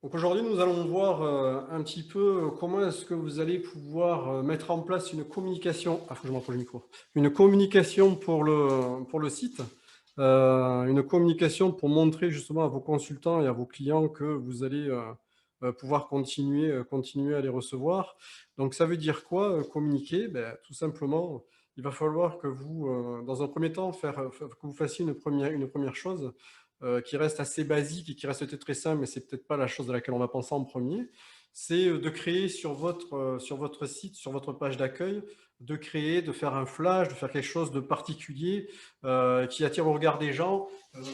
Donc aujourd'hui, nous allons voir un petit peu comment est-ce que vous allez pouvoir mettre en place une communication. Ah, faut que je m'approche le micro. Une communication pour le site, une communication pour montrer justement à vos consultants et à vos clients que vous allez pouvoir continuer à les recevoir. Donc ça veut dire quoi communiquer? Ben, tout simplement, il va falloir que vous, dans un premier temps, que vous fassiez une première chose qui reste assez basique et qui reste peut-être très simple, mais c'est peut-être pas la chose à laquelle on va penser en premier, c'est de créer sur votre site, sur votre page d'accueil, de faire un flash, de faire quelque chose de particulier qui attire le regard des gens.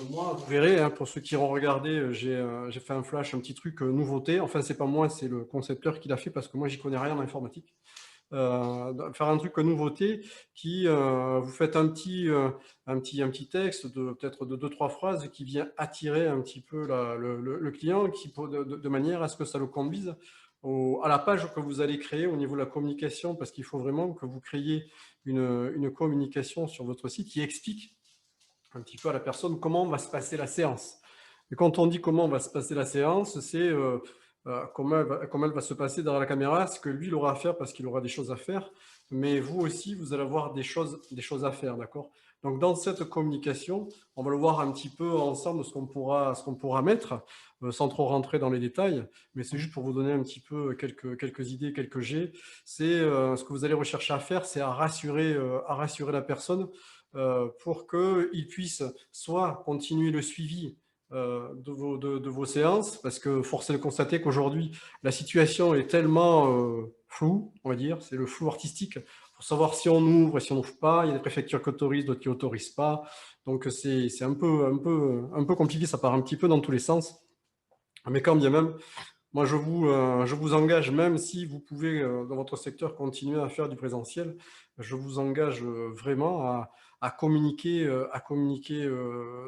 Moi, vous verrez, hein, pour ceux qui auront regardé, j'ai fait un flash, un petit truc nouveauté. Enfin, c'est pas moi, c'est le concepteur qui l'a fait parce que moi, j'y connais rien en informatique. Faire un truc nouveauté qui vous faites un petit texte de peut-être de deux trois phrases qui vient attirer un petit peu le client de manière à ce que ça le conduise à la page que vous allez créer au niveau de la communication, parce qu'il faut vraiment que vous créiez une communication sur votre site qui explique un petit peu à la personne comment va se passer la séance. Et quand on dit comment va se passer la séance, c'est comment elle va se passer derrière la caméra, ce que lui il aura à faire parce qu'il aura des choses à faire, mais vous aussi, vous allez avoir des choses à faire, d'accord? Donc dans cette communication, on va le voir un petit peu ensemble ce qu'on pourra mettre, sans trop rentrer dans les détails, mais c'est juste pour vous donner un petit peu quelques idées, quelques jets. C'est ce que vous allez rechercher à faire, c'est à rassurer la personne pour qu'il puisse soit continuer le suivi de vos séances, parce que force est de constater qu'aujourd'hui, la situation est tellement floue, on va dire, c'est le flou artistique, pour savoir si on ouvre et si on n'ouvre pas. Il y a des préfectures qui autorisent, d'autres qui n'autorisent pas. Donc c'est un peu compliqué, ça part un petit peu dans tous les sens. Mais quand bien même, moi, je vous engage, même si vous pouvez, dans votre secteur, continuer à faire du présentiel, je vous engage vraiment à communiquer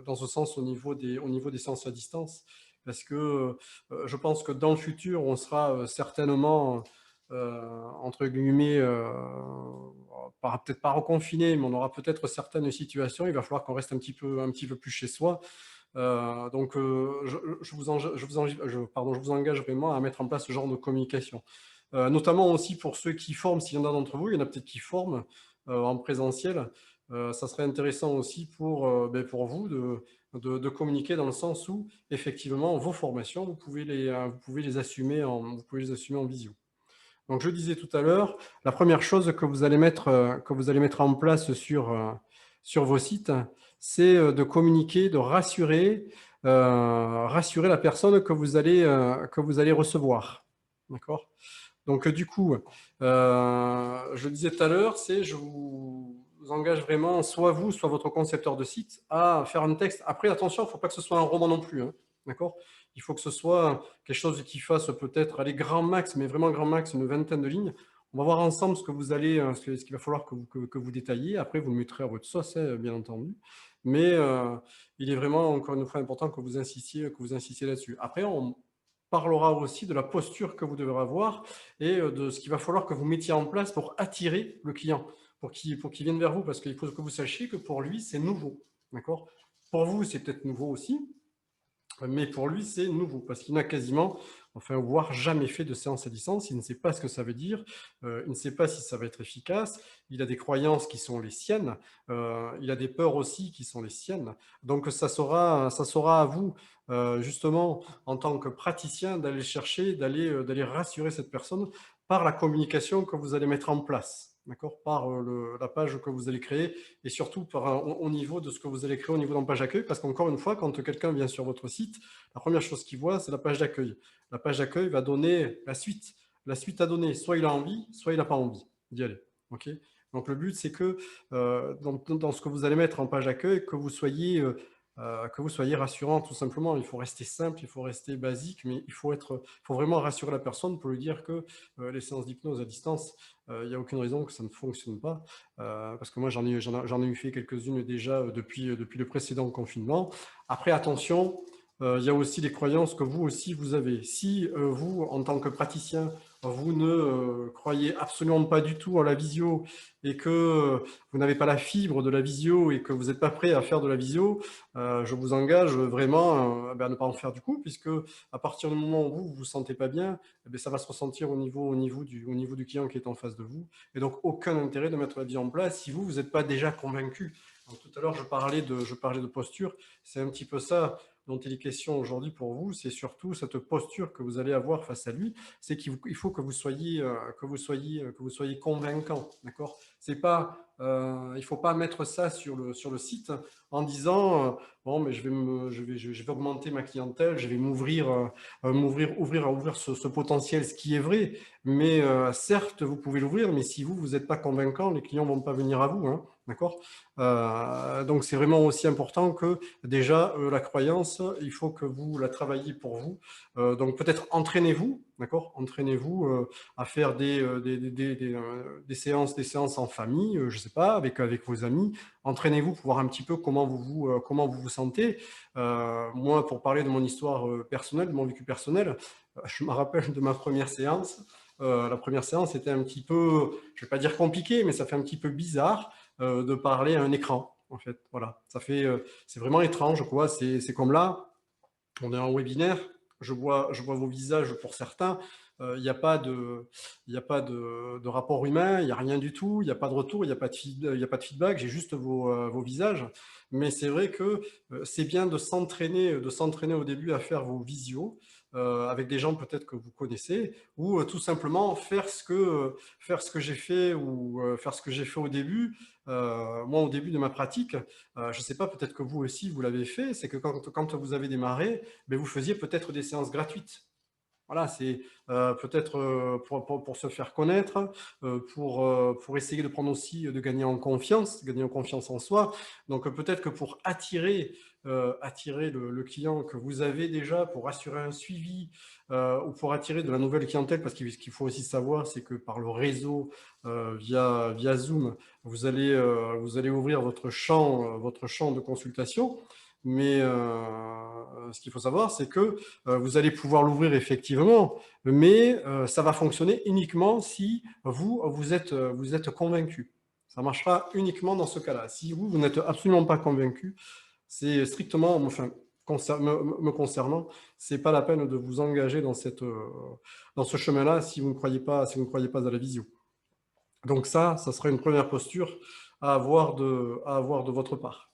dans ce sens au niveau des séances à distance. Parce que je pense que dans le futur, on sera certainement, entre guillemets, peut-être pas reconfiné, mais on aura peut-être certaines situations. Il va falloir qu'on reste un petit peu plus chez soi. Donc, je vous engage vraiment à mettre en place ce genre de communication. Notamment aussi pour ceux qui forment, s'il y en a d'entre vous, il y en a peut-être qui forment en présentiel. Ça serait intéressant aussi pour vous de communiquer dans le sens où, effectivement, vos formations, vous pouvez les assumer en visio. Donc, je disais tout à l'heure, la première chose que vous allez mettre en place sur vos sites, c'est de communiquer, de rassurer la personne que vous allez recevoir. D'accord? Donc, du coup, je le disais tout à l'heure, je vous engage vraiment, soit vous, soit votre concepteur de site, à faire un texte. Après, attention, il ne faut pas que ce soit un roman non plus. Hein, d'accord? Il faut que ce soit quelque chose qui fasse peut-être, aller grand max, mais vraiment grand max, une vingtaine de lignes. On va voir ensemble ce qu'il va falloir que vous détailliez. Après, vous le mettrez à votre sauce, hein, bien entendu. Mais il est vraiment, encore une fois, important que vous insistiez là-dessus. Après, on parlera aussi de la posture que vous devrez avoir et de ce qu'il va falloir que vous mettiez en place pour attirer le client, pour qu'il vienne vers vous, parce qu'il faut que vous sachiez que pour lui, c'est nouveau. D'accord? Pour vous, c'est peut-être nouveau aussi, mais pour lui, c'est nouveau parce qu'il n'a quasiment, enfin, voire jamais fait de séance à distance. Il ne sait pas ce que ça veut dire. Il ne sait pas si ça va être efficace. Il a des croyances qui sont les siennes. Il a des peurs aussi qui sont les siennes. Donc, ça sera à vous, justement, en tant que praticien, d'aller chercher, d'aller rassurer cette personne par la communication que vous allez mettre en place. D'accord? Par la page que vous allez créer et surtout au niveau de ce que vous allez créer au niveau de la page d'accueil, parce qu'encore une fois, quand quelqu'un vient sur votre site, la première chose qu'il voit, c'est la page d'accueil. La page d'accueil va donner la suite à donner. Soit il a envie, soit il n'a pas envie d'y aller. Okay, donc le but, c'est que dans ce que vous allez mettre en page d'accueil, que vous soyez rassurant, tout simplement. Il faut rester simple, il faut rester basique, mais faut vraiment rassurer la personne pour lui dire que les séances d'hypnose à distance, il n'y a aucune raison que ça ne fonctionne pas. Parce que moi, j'en ai eu fait quelques-unes déjà depuis le précédent confinement. Après, attention, il y a aussi les croyances que vous aussi vous avez. Si vous, en tant que praticien, vous ne croyez absolument pas du tout à la visio et que vous n'avez pas la fibre de la visio et que vous n'êtes pas prêt à faire de la visio, je vous engage vraiment à ne pas en faire du coup, puisque à partir du moment où vous ne vous sentez pas bien, eh bien, ça va se ressentir au niveau du client qui est en face de vous. Et donc, aucun intérêt de mettre la visio en place si vous n'êtes pas déjà convaincu. Donc, tout à l'heure, je parlais de posture. C'est un petit peu ça dont il est question aujourd'hui pour vous. C'est surtout cette posture que vous allez avoir face à lui. C'est qu'il faut que vous soyez, que vous soyez convaincant. D'accord ? C'est pas, il ne faut pas mettre ça sur le site en disant bon, mais je vais augmenter ma clientèle, je vais ouvrir ce potentiel, ce qui est vrai. Mais certes, vous pouvez l'ouvrir, mais si vous n'êtes pas convaincant, les clients ne vont pas venir à vous. Hein, d'accord ? Donc, c'est vraiment aussi important que déjà, la croyance, il faut que vous la travailliez pour vous. Donc, peut-être entraînez-vous, d'accord ? Entraînez-vous à faire des séances en famille, je ne sais pas, avec vos amis. Entraînez-vous pour voir un petit peu comment vous vous sentez. Moi, pour parler de mon histoire personnelle, de mon vécu personnel, je me rappelle de ma première séance. La première séance était un petit peu, je ne vais pas dire compliqué, mais ça fait un petit peu bizarre de parler à un écran, en fait. Voilà, c'est vraiment étrange, quoi. C'est comme là, on est en webinaire, je vois vos visages pour certains, il n'y a pas de rapport humain, il n'y a rien du tout, il n'y a pas de retour, il n'y a pas de feedback, j'ai juste vos visages. Mais c'est vrai que c'est bien de s'entraîner au début à faire vos visios avec des gens peut-être que vous connaissez, ou tout simplement faire ce que j'ai fait ou faire ce que j'ai fait au début. Moi, au début de ma pratique, je ne sais pas, peut-être que vous aussi vous l'avez fait, c'est que quand vous avez démarré, mais vous faisiez peut-être des séances gratuites. Voilà, c'est peut-être pour se faire connaître, pour essayer de prendre aussi, de gagner en confiance en soi. Donc peut-être que pour attirer le client que vous avez déjà, pour assurer un suivi ou pour attirer de la nouvelle clientèle, parce que ce qu'il faut aussi savoir, c'est que par le réseau, via Zoom, vous allez ouvrir votre champ de consultation. Mais ce qu'il faut savoir, c'est que vous allez pouvoir l'ouvrir effectivement, mais ça va fonctionner uniquement si vous êtes convaincu. Ça marchera uniquement dans ce cas-là. Si vous n'êtes absolument pas convaincu, c'est strictement, enfin, me concernant, c'est pas la peine de vous engager dans ce chemin-là si vous ne croyez pas à la visio. Donc ça sera une première posture à avoir de votre part.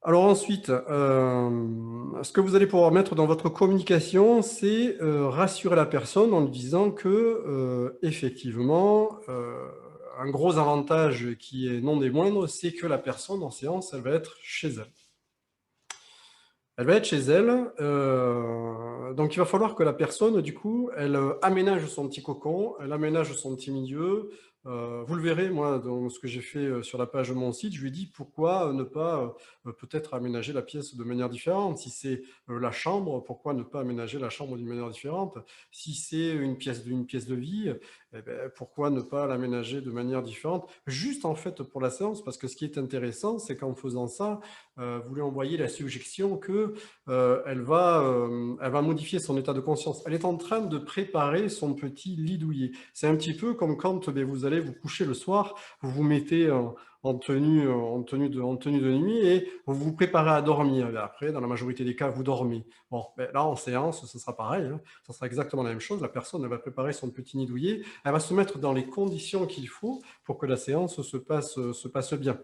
Alors ensuite, ce que vous allez pouvoir mettre dans votre communication, c'est rassurer la personne en lui disant que, effectivement, un gros avantage qui est non des moindres, c'est que la personne en séance, elle va être chez elle. Elle va être chez elle, donc il va falloir que la personne, du coup, elle aménage son petit cocon, elle aménage son petit milieu. Vous le verrez, moi, dans ce que j'ai fait sur la page de mon site, je lui ai dit pourquoi ne pas peut-être aménager la pièce de manière différente. Si c'est la chambre, pourquoi ne pas aménager la chambre d'une manière différente? Si c'est une pièce de vie, eh ben, pourquoi ne pas l'aménager de manière différente? Juste en fait pour la séance, parce que ce qui est intéressant, c'est qu'en faisant ça, vous lui envoyez la suggestion que elle va modifier son état de conscience. Elle est en train de préparer son petit lit douillet. C'est un petit peu comme quand vous allez vous coucher le soir, vous vous mettez en tenue de nuit et vous vous préparez à dormir. Et après, dans la majorité des cas, vous dormez. Bon, ben là, en séance, ce sera pareil. Hein. Ça sera exactement la même chose. La personne, elle va préparer son petit nid douillet. Elle va se mettre dans les conditions qu'il faut pour que la séance se passe bien.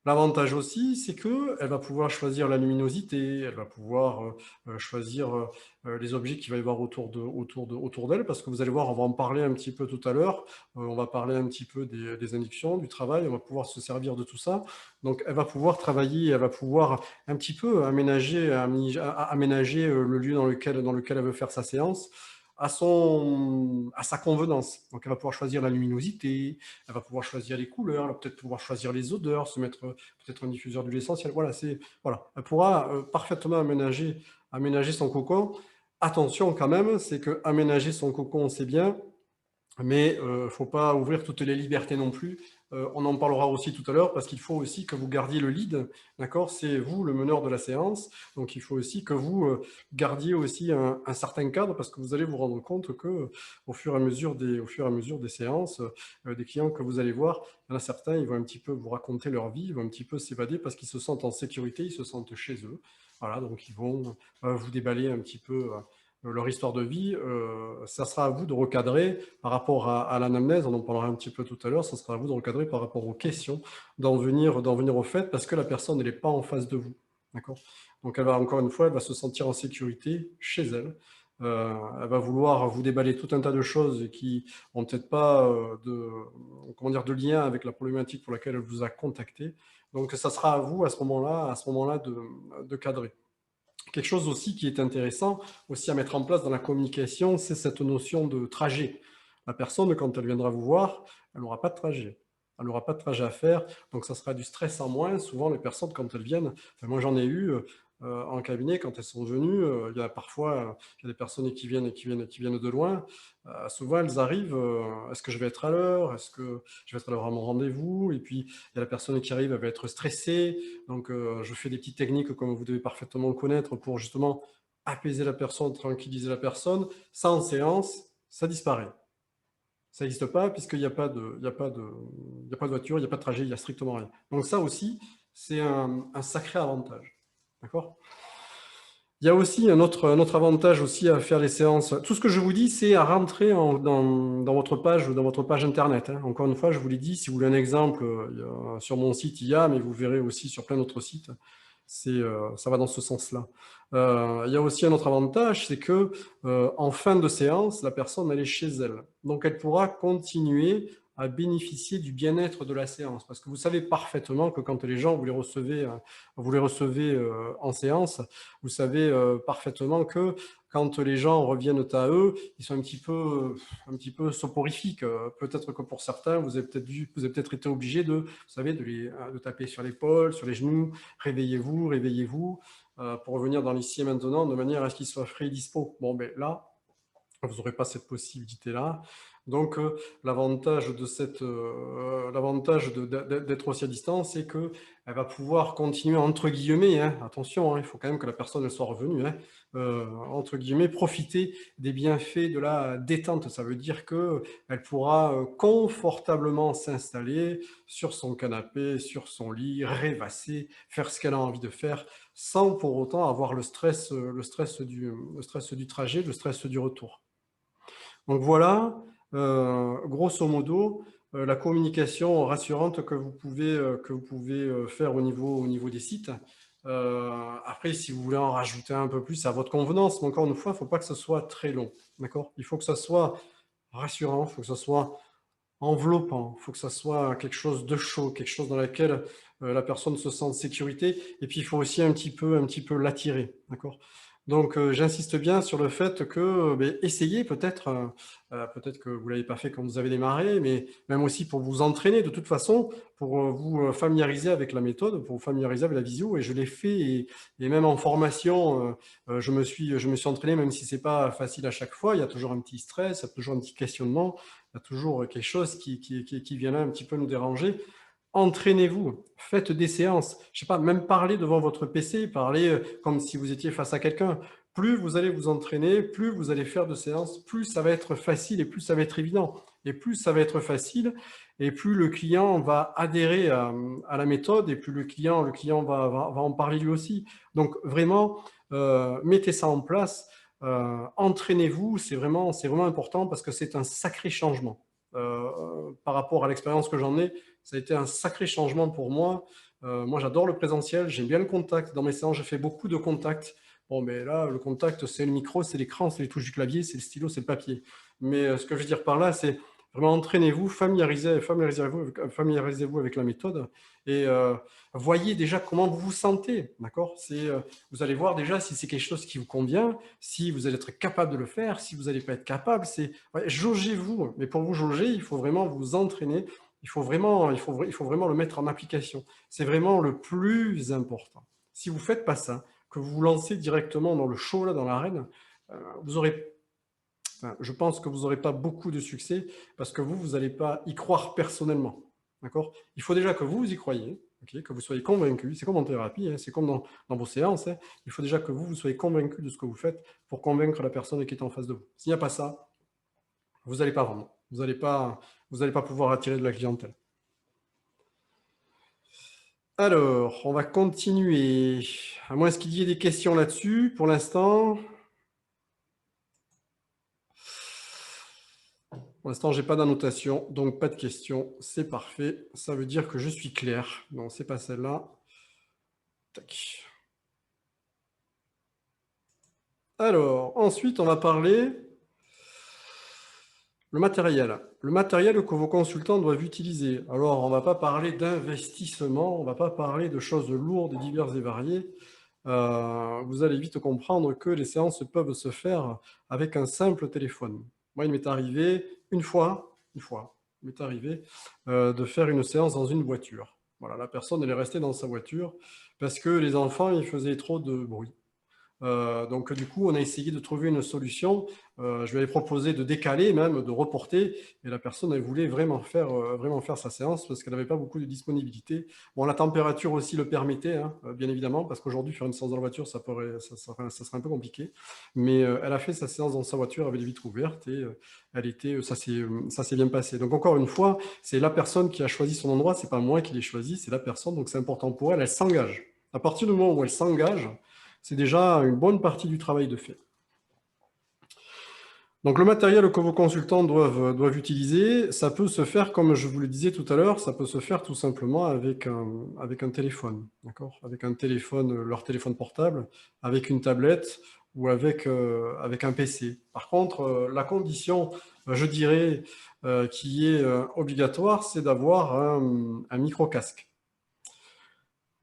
L'avantage aussi, c'est qu'elle va pouvoir choisir la luminosité, elle va pouvoir choisir les objets qu'il va y avoir autour d'elle, parce que vous allez voir, on va en parler un petit peu tout à l'heure, on va parler un petit peu des inductions, du travail, on va pouvoir se servir de tout ça. Donc elle va pouvoir travailler, elle va pouvoir un petit peu aménager le lieu dans lequel elle veut faire sa séance à sa convenance. Donc elle va pouvoir choisir la luminosité, elle va pouvoir choisir les couleurs, elle va peut-être pouvoir choisir les odeurs, se mettre peut-être un diffuseur d'huile essentielle. Voilà, elle pourra parfaitement aménager son cocon. Attention quand même, c'est que aménager son cocon, c'est bien, mais il ne faut pas ouvrir toutes les libertés non plus. On en parlera aussi tout à l'heure parce qu'il faut aussi que vous gardiez le lead, d'accord? C'est vous le meneur de la séance, donc il faut aussi que vous gardiez aussi un certain cadre parce que vous allez vous rendre compte que au fur et à mesure des séances, des clients que vous allez voir, il y en a certains, ils vont un petit peu vous raconter leur vie, ils vont un petit peu s'évader parce qu'ils se sentent en sécurité, ils se sentent chez eux. Voilà, donc ils vont vous déballer un petit peu leur histoire de vie. Ça sera à vous de recadrer par rapport à l'anamnèse, on en parlera un petit peu tout à l'heure, ça sera à vous de recadrer par rapport aux questions, d'en venir au fait, parce que la personne, elle n'est pas en face de vous. D'accord? Donc elle va, encore une fois, elle va se sentir en sécurité chez elle. Elle va vouloir vous déballer tout un tas de choses qui n'ont peut-être pas comment dire, de lien avec la problématique pour laquelle elle vous a contacté. Donc ça sera à vous à ce moment-là de cadrer. Quelque chose aussi qui est intéressant aussi à mettre en place dans la communication, c'est cette notion de trajet. La personne, quand elle viendra vous voir, elle n'aura pas de trajet. Elle n'aura pas de trajet à faire, donc ça sera du stress en moins. Souvent, les personnes, quand elles viennent, enfin, moi j'en ai eu en cabinet, quand elles sont venues, il y a parfois il y a des personnes qui viennent de loin. Souvent, elles arrivent, est-ce que je vais être à l'heure? Est-ce que je vais être à l'heure à mon rendez-vous? Et puis, il y a la personne qui arrive, elle va être stressée. Donc, je fais des petites techniques, comme vous devez parfaitement le connaître, pour justement apaiser la personne, tranquilliser la personne. Ça, en séance, ça disparaît. Ça n'existe pas puisqu'il n'y a pas de, il y a pas de, il y a pas de voiture, il n'y a pas de trajet, il n'y a strictement rien. Donc ça aussi, c'est un sacré avantage. D'accord? Il y a aussi un autre avantage aussi à faire les séances. Tout ce que je vous dis, c'est à rentrer dans votre page internet, hein. Encore une fois, je vous l'ai dit, si vous voulez un exemple, sur mon site, il y a, mais vous verrez aussi sur plein d'autres sites. Ça va dans ce sens-là. Il y a aussi un autre avantage, c'est que en fin de séance, la personne elle est chez elle, donc elle pourra continuer à bénéficier du bien-être de la séance, parce que vous savez parfaitement que quand les gens vous les recevez en séance, vous savez parfaitement que quand les gens reviennent à eux, ils sont un petit peu soporifiques. Peut-être que pour certains, vous avez peut-être été obligé de, vous savez, de taper sur l'épaule, sur les genoux, réveillez-vous, réveillez-vous, pour revenir dans l'ici et maintenant, de manière à ce qu'ils soient frais et dispo. Bon, ben là, vous n'aurez pas cette possibilité-là. Donc, l'avantage d'être aussi à distance, c'est qu'elle va pouvoir continuer, entre guillemets, hein, attention, hein, il faut quand même que la personne elle soit revenue, hein, entre guillemets, profiter des bienfaits de la détente. Ça veut dire qu'elle pourra confortablement s'installer sur son canapé, sur son lit, rêvasser, faire ce qu'elle a envie de faire, sans pour autant avoir le stress du trajet, le stress du retour. Donc voilà, grosso modo, la communication rassurante que vous pouvez faire au niveau des sites. Après, si vous voulez en rajouter un peu plus, c'est à votre convenance, mais encore une fois, il ne faut pas que ce soit très long, d'accord? Il faut que ça soit rassurant, il faut que ça soit enveloppant, il faut que ça soit quelque chose de chaud, quelque chose dans lequel la personne se sent en sécurité, et puis il faut aussi un petit peu l'attirer, d'accord? Donc j'insiste bien sur le fait que essayez peut-être, peut-être que vous l'avez pas fait quand vous avez démarré, mais même aussi pour vous entraîner de toute façon, pour vous familiariser avec la méthode, pour vous familiariser avec la visio, et je l'ai fait, et même en formation, je me suis entraîné, même si c'est pas facile à chaque fois, il y a toujours un petit stress, il y a toujours un petit questionnement, il y a toujours quelque chose qui vient là un petit peu nous déranger. Entraînez-vous, faites des séances. Je sais pas, même parler devant votre PC, parler comme si vous étiez face à quelqu'un. Plus vous allez vous entraîner, plus vous allez faire de séances, plus ça va être facile et plus ça va être évident. Et plus ça va être facile, et plus le client va adhérer à la méthode, et plus le client va en parler lui aussi. Donc vraiment, mettez ça en place. Entraînez-vous, c'est vraiment important parce que c'est un sacré changement. Par rapport à l'expérience que j'en ai, ça a été un sacré changement pour moi. Moi, j'adore le présentiel, j'aime bien le contact. Dans mes séances, je fais beaucoup de contacts. Bon, mais là, le contact, c'est le micro, c'est l'écran, c'est les touches du clavier, c'est le stylo, c'est le papier. Mais ce que je veux dire par là, c'est vraiment entraînez-vous, familiarisez-vous avec la méthode, et voyez déjà comment vous vous sentez, d'accord? Vous allez voir déjà si c'est quelque chose qui vous convient, si vous allez être capable de le faire, si vous n'allez pas être capable, ouais, jaugez-vous. Mais pour vous jauger, il faut vraiment vous entraîner, il faut vraiment le mettre en application. C'est vraiment le plus important. Si vous ne faites pas ça, que vous vous lancez directement dans le show, là, dans l'arène, vous aurez enfin, je pense que vous n'aurez pas beaucoup de succès parce que vous n'allez pas y croire personnellement. D'accord? Il faut déjà que vous y croyez, okay, que vous soyez convaincu. C'est comme en thérapie, hein, c'est comme dans vos séances. Hein. Il faut déjà que vous soyez convaincu de ce que vous faites pour convaincre la personne qui est en face de vous. S'il n'y a pas ça, vous n'allez pas vendre. Vous n'allez pas pouvoir attirer de la clientèle. Alors, on va continuer. À moins qu'il y ait des questions là-dessus, pour l'instant. Pour l'instant, je n'ai pas d'annotation, donc pas de questions. C'est parfait. Ça veut dire que je suis clair. Non, c'est pas celle-là. Tac. Alors, ensuite, on va parler le matériel. Le matériel que vos consultants doivent utiliser. Alors, on ne va pas parler d'investissement, on ne va pas parler de choses lourdes, diverses et variées. Vous allez vite comprendre que les séances peuvent se faire avec un simple téléphone. Moi, il m'est arrivé une fois, il m'est arrivé de faire une séance dans une voiture. Voilà, la personne, elle est restée dans sa voiture parce que les enfants, ils faisaient trop de bruit. Donc du coup, on a essayé de trouver une solution. Je lui avais proposé de décaler, même de reporter, et la personne elle voulait vraiment faire sa séance parce qu'elle n'avait pas beaucoup de disponibilité. Bon, la température aussi le permettait, hein, bien évidemment, parce qu'aujourd'hui faire une séance dans la voiture, ça serait un peu compliqué. Mais elle a fait sa séance dans sa voiture avec les vitres ouvertes et ça s'est bien passé. Donc encore une fois, c'est la personne qui a choisi son endroit, c'est pas moi qui l'ai choisi, c'est la personne. Donc c'est important pour elle. Elle s'engage. À partir du moment où elle s'engage, c'est déjà une bonne partie du travail de fait. Donc le matériel que vos consultants doivent utiliser, ça peut se faire, comme je vous le disais tout à l'heure, ça peut se faire tout simplement avec un téléphone, d'accord? Avec un téléphone, leur téléphone portable, avec une tablette ou avec un PC. Par contre, la condition, je dirais, qui est obligatoire, c'est d'avoir un micro-casque.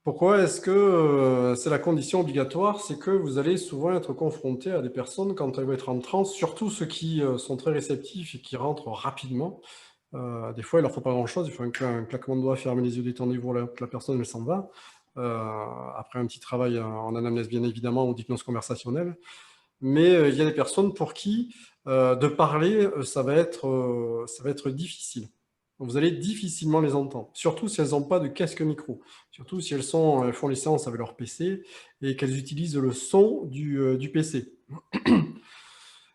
Pourquoi est-ce que c'est la condition obligatoire? C'est que vous allez souvent être confronté à des personnes quand elles vont être en transe, surtout ceux qui sont très réceptifs et qui rentrent rapidement. Des fois, il leur faut pas grand-chose, il faut un claquement de doigts, fermer les yeux, détendre pour que la personne elle s'en va. Après un petit travail en anamnèse bien évidemment ou d'hypnose conversationnelle. Mais il y a des personnes pour qui de parler, ça va être difficile. Vous allez difficilement les entendre, surtout si elles n'ont pas de casque micro, surtout si elles font les séances avec leur PC et qu'elles utilisent le son du PC.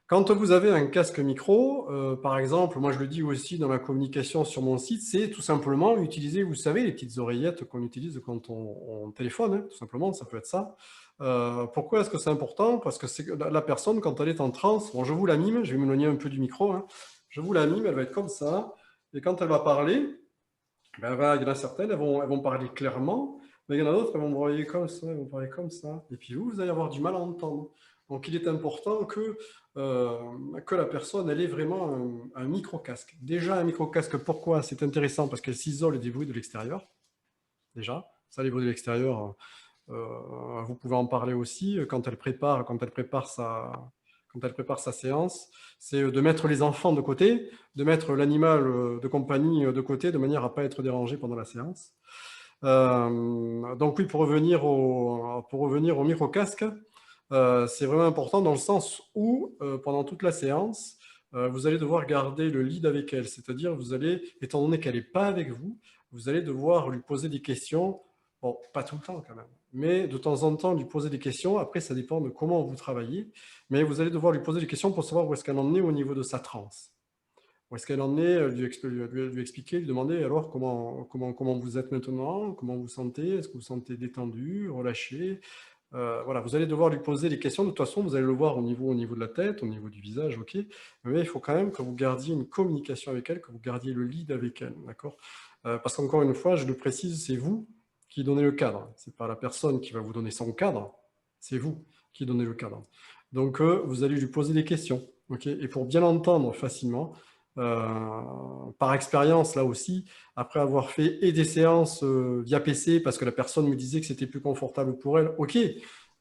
Quand vous avez un casque micro, par exemple, moi je le dis aussi dans la communication sur mon site, c'est tout simplement utiliser, vous savez, les petites oreillettes qu'on utilise quand on téléphone, hein, tout simplement, ça peut être ça. Pourquoi est-ce que c'est important? Parce que la personne, quand elle est en transe, bon, je vous la mime, je vais m'éloigner un peu du micro, hein, je vous la mime, elle va être comme ça, et quand elle va parler, ben, il y en a certaines, elles vont parler clairement, mais il y en a d'autres, elles vont parler comme ça, elles vont parler comme ça, et puis vous allez avoir du mal à entendre. Donc il est important que la personne elle ait vraiment un micro-casque. Déjà un micro-casque, pourquoi? C'est intéressant parce qu'elle s'isole des bruits de l'extérieur, déjà. Ça, les bruits de l'extérieur, vous pouvez en parler aussi quand elle prépare sa séance, c'est de mettre les enfants de côté, de mettre l'animal de compagnie de côté, de manière à ne pas être dérangé pendant la séance. Donc oui, pour revenir au micro-casque, c'est vraiment important dans le sens où, pendant toute la séance, vous allez devoir garder le lead avec elle, c'est-à-dire vous allez, étant donné qu'elle n'est pas avec vous, vous allez devoir lui poser des questions, bon, pas tout le temps quand même, mais de temps en temps lui poser des questions, après ça dépend de comment vous travaillez, mais vous allez devoir lui poser des questions pour savoir où est-ce qu'elle en est au niveau de sa transe. Où est-ce qu'elle en est, lui expliquer, lui demander alors comment vous êtes maintenant, comment vous sentez, est-ce que vous sentez détendu, relâché, voilà, vous allez devoir lui poser des questions. De toute façon, vous allez le voir au niveau de la tête, au niveau du visage, ok. Mais il faut quand même que vous gardiez une communication avec elle, que vous gardiez le lead avec elle, d'accord. Parce qu'encore une fois, je le précise, c'est vous qui donnez le cadre. C'est pas la personne qui va vous donner son cadre, c'est vous qui donnez le cadre. Donc, vous allez lui poser des questions, ok. Et pour bien l'entendre facilement, par expérience là aussi, après avoir fait et des séances via PC parce que la personne me disait que c'était plus confortable pour elle, ok,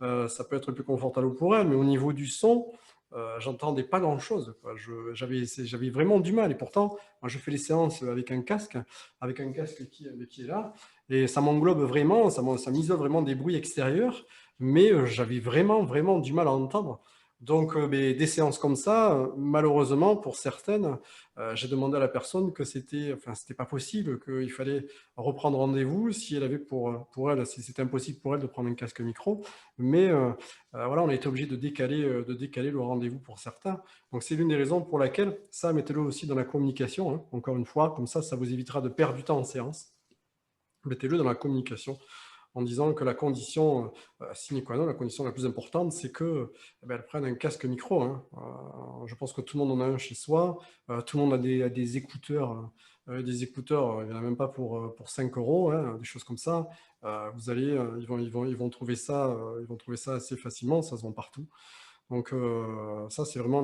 ça peut être plus confortable pour elle, mais au niveau du son, j'entendais pas grand-chose. J'avais vraiment du mal et pourtant, moi je fais les séances avec un casque qui est là et ça m'englobe vraiment, ça m'isole vraiment des bruits extérieurs, mais j'avais vraiment du mal à entendre. Donc, des séances comme ça, malheureusement, pour certaines, j'ai demandé à la personne que c'était pas possible, qu'il fallait reprendre rendez-vous si elle avait pour elle, si c'était impossible pour elle de prendre un casque micro. Mais voilà, on a été obligé de décaler le rendez-vous pour certains. Donc, c'est l'une des raisons pour laquelle, ça, mettez-le aussi dans la communication, hein, encore une fois, comme ça vous évitera de perdre du temps en séance. Mettez-le dans la communication en disant que la condition sine qua non, la condition la plus importante, c'est que elle prenne un casque micro, hein. Je pense que tout le monde en a un chez soi, tout le monde a des écouteurs, il n'y en a même pas pour 5 euros, hein, des choses comme ça. Vous allez, ils vont trouver ça, assez facilement, ça se vend partout. Donc ça, c'est vraiment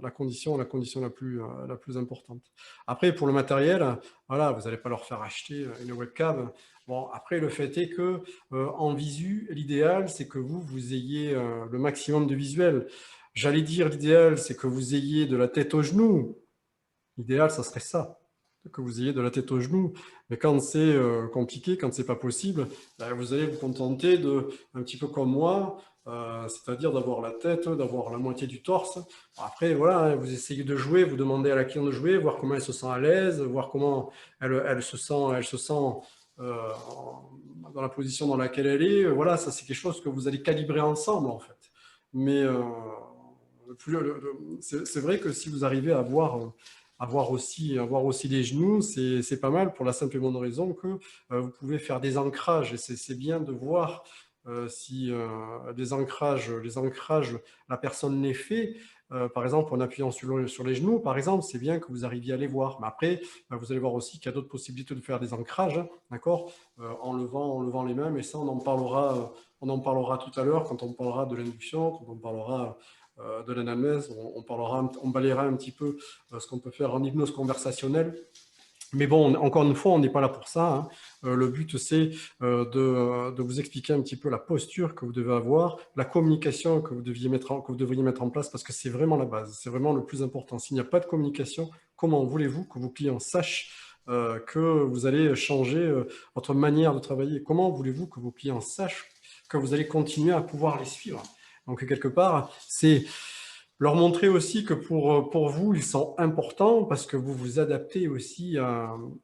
la condition la plus importante. Après, pour le matériel, voilà, vous n'allez pas leur faire acheter une webcam. Bon, après, le fait est que en visu, l'idéal, c'est que vous ayez le maximum de visuel. J'allais dire l'idéal, c'est que vous ayez de la tête aux genoux. L'idéal, ça serait ça, que vous ayez de la tête aux genoux. Mais quand c'est compliqué, quand c'est pas possible, vous allez vous contenter de, un petit peu comme moi, c'est-à-dire d'avoir la tête, d'avoir la moitié du torse. Bon, après, voilà, hein, vous essayez de jouer, vous demandez à la cliente de jouer, voir comment elle se sent à l'aise, voir comment elle se sent euh, dans la position dans laquelle elle est. Voilà, ça c'est quelque chose que vous allez calibrer ensemble en fait. Mais c'est vrai que si vous arrivez à avoir aussi les genoux, c'est pas mal pour la simple et bonne raison que vous pouvez faire des ancrages. Et c'est bien de voir si les ancrages, la personne les fait. Par exemple, en appuyant sur les genoux, par exemple, c'est bien que vous arriviez à les voir. Mais après, vous allez voir aussi qu'il y a d'autres possibilités de faire des ancrages, hein, d'accord, en levant les mains. Mais ça, on en parlera tout à l'heure quand on parlera de l'induction, quand on parlera de l'analyse, on balayera un petit peu ce qu'on peut faire en hypnose conversationnelle. Mais bon, encore une fois, on n'est pas là pour ça, hein. Le but, c'est de vous expliquer un petit peu la posture que vous devez avoir, la communication que vous devriez mettre en place, parce que c'est vraiment la base, c'est vraiment le plus important. S'il n'y a pas de communication, comment voulez-vous que vos clients sachent que vous allez changer votre manière de travailler? Comment voulez-vous que vos clients sachent que vous allez continuer à pouvoir les suivre? Donc, quelque part, c'est leur montrer aussi que pour vous, ils sont importants parce que vous vous adaptez aussi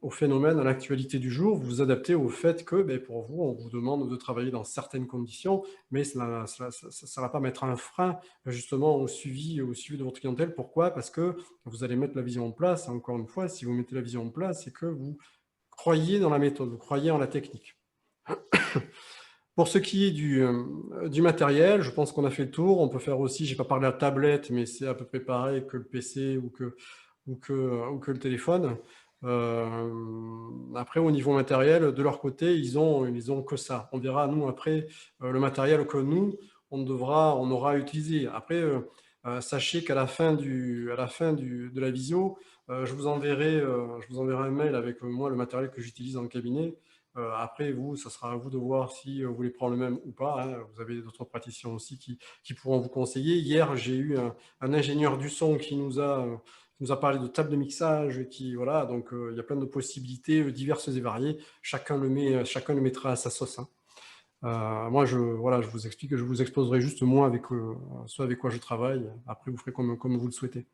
au phénomène, à l'actualité du jour. Vous vous adaptez au fait que pour vous, on vous demande de travailler dans certaines conditions, mais ça ne va pas mettre un frein justement au suivi de votre clientèle. Pourquoi? Parce que vous allez mettre la vision en place. Et encore une fois, si vous mettez la vision en place, c'est que vous croyez dans la méthode, vous croyez en la technique. Pour ce qui est du matériel, je pense qu'on a fait le tour. On peut faire aussi, je n'ai pas parlé à la tablette, mais c'est à peu près pareil que le PC ou que le téléphone. Après, au niveau matériel, de leur côté, ils ont que ça. On verra, nous, après, le matériel que nous, on aura utilisé. Après, sachez qu'à la fin de la visio, je vous enverrai un mail avec moi, le matériel que j'utilise dans le cabinet. Après, vous, ça sera à vous de voir si vous voulez prendre le même ou pas, hein. Vous avez d'autres praticiens aussi qui pourront vous conseiller. Hier, j'ai eu un ingénieur du son qui nous a parlé de table de mixage. Voilà, donc il y a plein de possibilités diverses et variées. Chacun le mettra à sa sauce, hein. Moi, voilà, je vous explique, je vous exposerai juste moi avec ceux avec quoi je travaille. Après, vous ferez comme vous le souhaitez.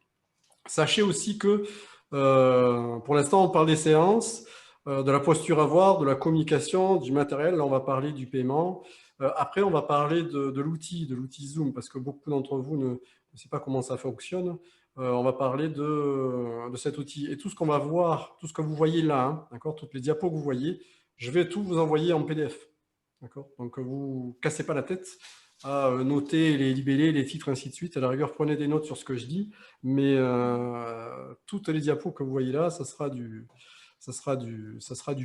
Sachez aussi que pour l'instant, on parle des séances, de la posture à voir, de la communication, du matériel. Là, on va parler du paiement. Après, on va parler de l'outil Zoom, parce que beaucoup d'entre vous ne savent pas comment ça fonctionne. On va parler de cet outil. Et tout ce qu'on va voir, tout ce que vous voyez là, hein, d'accord, toutes les diapos que vous voyez, je vais tout vous envoyer en PDF. D'accord. Donc, vous ne cassez pas la tête à noter les libellés, les titres, ainsi de suite. À la rigueur, prenez des notes sur ce que je dis, mais toutes les diapos que vous voyez là, ça sera du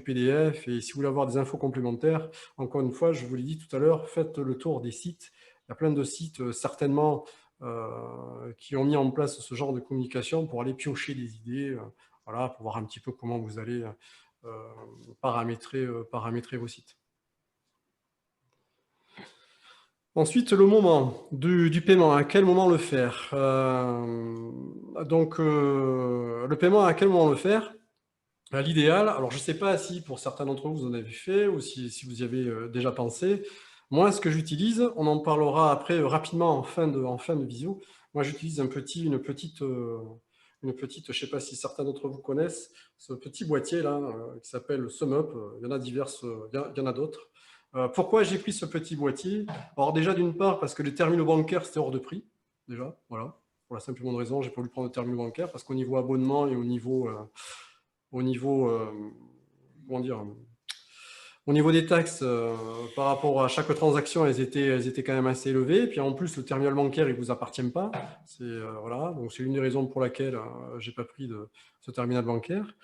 PDF. Et si vous voulez avoir des infos complémentaires, encore une fois, je vous l'ai dit tout à l'heure, faites le tour des sites. Il y a plein de sites, certainement, qui ont mis en place ce genre de communication pour aller piocher des idées, voilà, pour voir un petit peu comment vous allez paramétrer vos sites. Ensuite, le moment du paiement, à quel moment le faire? Le paiement, à quel moment le faire? L'idéal, alors je ne sais pas si pour certains d'entre vous, vous en avez fait ou si vous y avez déjà pensé. Moi, ce que j'utilise, on en parlera après rapidement en fin de visio, Moi, j'utilise une petite, je ne sais pas si certains d'entre vous connaissent, ce petit boîtier là qui s'appelle SumUp. Il y en a diverses, il y en a d'autres. Pourquoi j'ai pris ce petit boîtier? Alors déjà, d'une part, parce que les terminaux bancaires, c'était hors de prix, déjà, voilà. Pour la simple et bonne raison, j'ai pas voulu prendre de terminaux bancaires, parce qu'au niveau abonnement et au niveau comment dire, au niveau des taxes, par rapport à chaque transaction, elles étaient quand même assez élevées. Et puis en plus, le terminal bancaire, il ne vous appartient pas. Voilà, donc c'est une des raisons pour laquelle je n'ai pas pris ce terminal bancaire.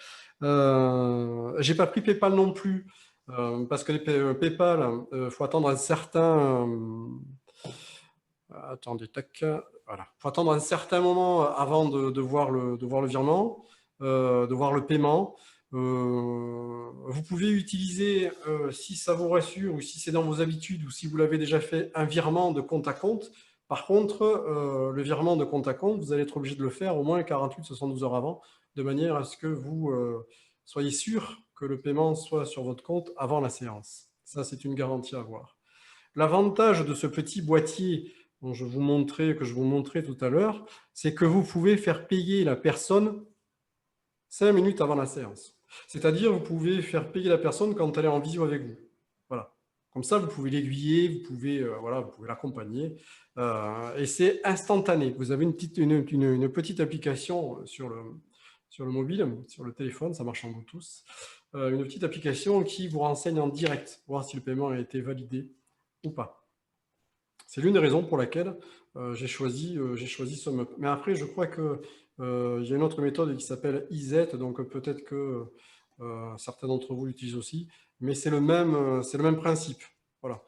Je n'ai pas pris PayPal non plus, parce que PayPal, il faut attendre un certain... attendez, tac, voilà. Faut attendre un certain moment avant de voir de voir le virement, de voir le paiement. Vous pouvez utiliser, si ça vous rassure ou si c'est dans vos habitudes ou si vous l'avez déjà fait, un virement de compte à compte. Par contre, le virement de compte à compte, vous allez être obligé de le faire au moins 48-72 heures avant, de manière à ce que vous soyez sûr que le paiement soit sur votre compte avant la séance. Ça, c'est une garantie à avoir. L'avantage de ce petit boîtier dont que je vous montrais tout à l'heure, c'est que vous pouvez faire payer la personne 5 minutes avant la séance. C'est-à-dire, vous pouvez faire payer la personne quand elle est en visio avec vous. Voilà. Comme ça, vous pouvez l'aiguiller, vous pouvez l'accompagner. Et c'est instantané. Vous avez une petite application sur le mobile, sur le téléphone, ça marche en Bluetooth. Une petite application qui vous renseigne en direct, voir si le paiement a été validé ou pas. C'est l'une des raisons pour laquelle j'ai choisi SumUp. Mais après, je crois qu'il y a une autre méthode qui s'appelle EasyET, donc peut-être que certains d'entre vous l'utilisent aussi, mais c'est le même principe. Voilà.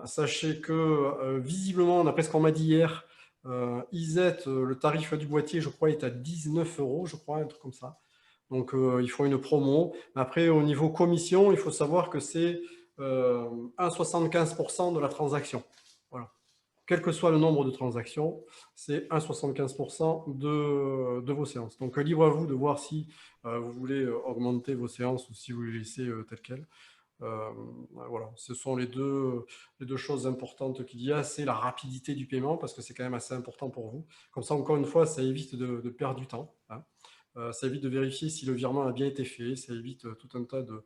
Sachez que visiblement, d'après ce qu'on m'a dit hier, EasyET, le tarif du boîtier, je crois, est à 19 €, je crois, un truc comme ça. Donc, ils font une promo. Après, au niveau commission, il faut savoir que c'est 1,75% de la transaction. Voilà. Quel que soit le nombre de transactions, c'est 1,75% de vos séances. Donc, libre à vous de voir si vous voulez augmenter vos séances ou si vous les laissez telles quelles. Voilà, ce sont les deux choses importantes qu'il y a, c'est la rapidité du paiement, parce que c'est quand même assez important pour vous. Comme ça, encore une fois, ça évite de perdre du temps. Hein. Ça évite de vérifier si le virement a bien été fait, ça évite tout un tas de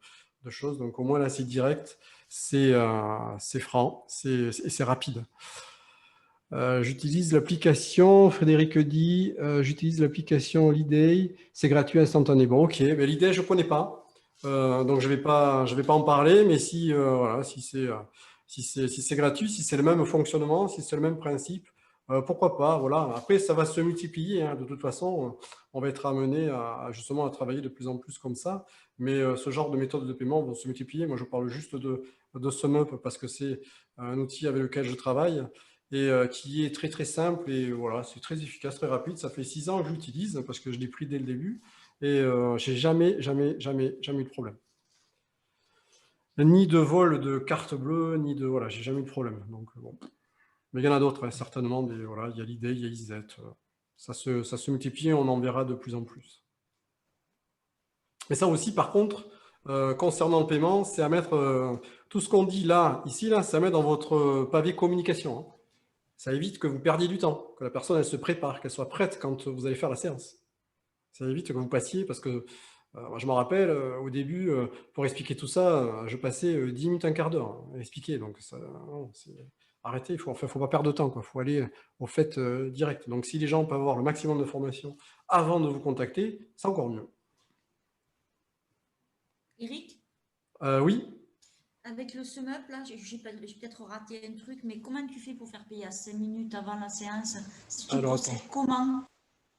choses. Donc au moins là, c'est direct, c'est franc, c'est rapide. J'utilise l'application, Frédéric dit, j'utilise l'application Liday, c'est gratuit instantané. Bon, ok, mais Liday, je ne connais pas, donc je vais pas en parler, mais si, voilà, si c'est gratuit, si c'est le même fonctionnement, si c'est le même principe, pourquoi pas, voilà. Après, ça va se multiplier, hein. De toute façon, on va être amené justement à travailler de plus en plus comme ça, mais ce genre de méthodes de paiement vont se multiplier. Moi, je parle juste de SumUp parce que c'est un outil avec lequel je travaille et qui est très très simple et voilà, c'est très efficace, très rapide. Ça fait 6 ans que j'utilise parce que je l'ai pris dès le début et j'ai jamais eu de problème. Ni de vol de carte bleue, ni de voilà, j'ai jamais eu de problème. Donc bon. Mais il y en a d'autres, hein, certainement. Voilà, il y a l'idée, il y a EasyET. Ça se multiplie, on en verra de plus en plus. Mais ça aussi, par contre, concernant le paiement, c'est à mettre tout ce qu'on dit là, ici, là, c'est à mettre dans votre pavé communication. Hein. Ça évite que vous perdiez du temps, que la personne elle se prépare, qu'elle soit prête quand vous allez faire la séance. Ça évite que vous passiez, parce que moi, je me rappelle, au début, pour expliquer tout ça, je passais 10 minutes, un quart d'heure à expliquer. Donc, arrêtez, il ne faut pas perdre de temps. Il faut aller au fait direct. Donc, si les gens peuvent avoir le maximum d'informations avant de vous contacter, c'est encore mieux. Eric? Oui. Avec le SumUp, là, j'ai peut-être raté un truc, mais comment tu fais pour faire payer à 5 minutes avant la séance? Si tu procèdes comment?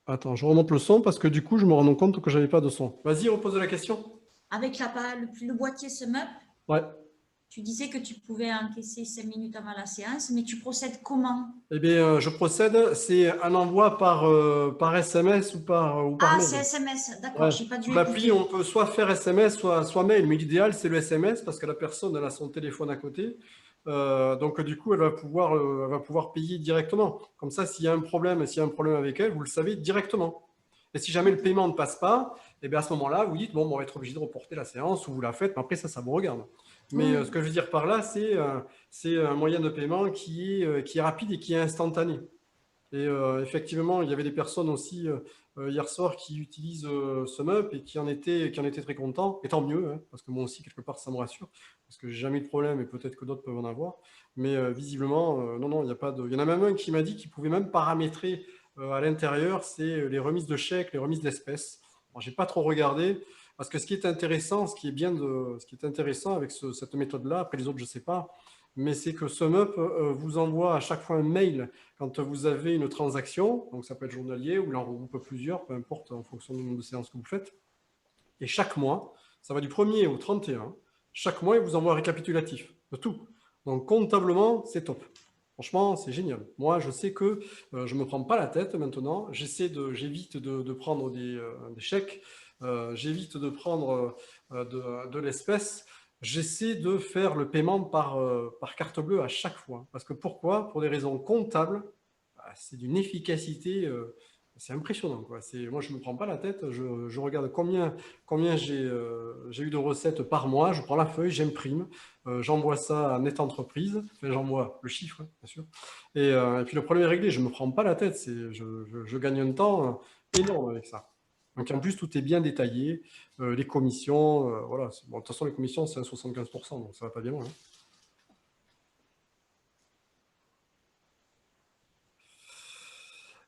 Attends, je remonte le son parce que du coup, je me rends compte que je n'avais pas de son. Vas-y, repose la question. Avec le boîtier SumUp, ouais. Tu disais que tu pouvais encaisser 5 minutes avant la séance, mais tu procèdes comment? Eh bien, je procède, c'est un envoi par SMS ou par mail. Ah, c'est SMS, d'accord, j'ai pas dû Sur l'appli, écouter. on peut soit faire SMS, soit mail, mais l'idéal, c'est le SMS parce que la personne elle a son téléphone à côté. Donc, du coup, elle va pouvoir payer directement. Comme ça, s'il y a un problème avec elle, vous le savez directement. Et si jamais le paiement ne passe pas, eh bien, à ce moment-là, vous dites, bon, on va être obligé de reporter la séance ou vous la faites, mais après, ça vous regarde. Mais ce que je veux dire par là, c'est un moyen de paiement qui est rapide et qui est instantané. Et effectivement, il y avait des personnes aussi hier soir qui utilisent SumUp et qui en étaient très contents. Et tant mieux, hein, parce que moi aussi, quelque part, ça me rassure, parce que j'ai jamais eu de problème et peut-être que d'autres peuvent en avoir. Mais visiblement, non, non, il n'y a pas de... Il y en a même un qui m'a dit qu'il pouvait même paramétrer à l'intérieur, c'est les remises de chèques, les remises d'espèces. Alors, j'ai pas trop regardé, parce que ce qui est intéressant, ce qui est intéressant avec cette méthode-là, après les autres, je sais pas, mais c'est que SumUp vous envoie à chaque fois un mail quand vous avez une transaction, donc ça peut être journalier ou il en regroupe plusieurs, peu importe en fonction du nombre de séances que vous faites. Et chaque mois, ça va du 1er au 31, chaque mois, il vous envoie un récapitulatif de tout. Donc comptablement, c'est top. Franchement, c'est génial. Moi, je sais que je ne me prends pas la tête maintenant. J'évite de prendre des chèques, j'évite de prendre de l'espèce. J'essaie de faire le paiement par carte bleue à chaque fois. Parce que pourquoi? Pour des raisons comptables, c'est d'une efficacité, c'est impressionnant, quoi. Moi, je ne me prends pas la tête, je regarde combien j'ai eu de recettes par mois, je prends la feuille, j'imprime, j'envoie ça à Net Entreprise, enfin, j'envoie le chiffre, hein, bien sûr, et puis le problème est réglé, je ne me prends pas la tête, je gagne un temps énorme avec ça. Donc en plus, tout est bien détaillé, les commissions, voilà. Bon, de toute façon, les commissions, c'est à 75%, donc ça ne va pas bien loin, hein.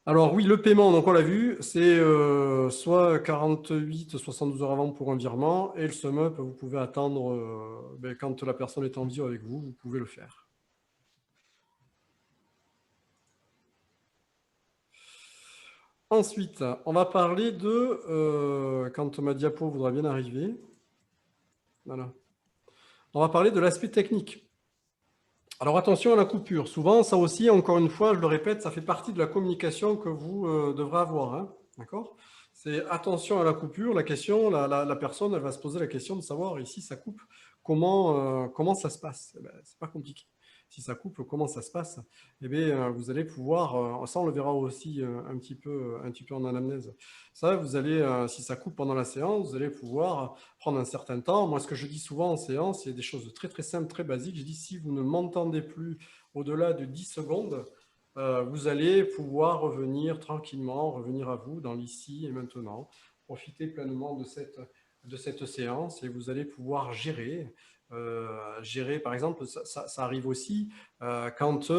Alors oui, le paiement, donc on l'a vu, c'est soit 48, 72 heures avant pour un virement, et le SumUp, vous pouvez attendre, quand la personne est en visio avec vous, vous pouvez le faire. Ensuite, on va parler quand ma diapo voudra bien arriver, voilà. On va parler de l'aspect technique. Alors attention à la coupure. Souvent, ça aussi, encore une fois, je le répète, ça fait partie de la communication que vous devrez avoir, hein, d'accord? C'est attention à la coupure. La question, la personne, elle va se poser la question de savoir ici, ça coupe, comment ça se passe? Eh ben, c'est pas compliqué. Si ça coupe, comment ça se passe? Eh bien, vous allez pouvoir, ça on le verra aussi un petit peu en anamnèse. Ça, vous allez, si ça coupe pendant la séance, vous allez pouvoir prendre un certain temps. Moi, ce que je dis souvent en séance, il y a des choses de très très simples, très basiques. Je dis, si vous ne m'entendez plus au-delà de 10 secondes, vous allez pouvoir revenir tranquillement, revenir à vous dans l'ici et maintenant. Profitez pleinement de cette séance et vous allez pouvoir gérer. Gérer, par exemple, ça arrive aussi quand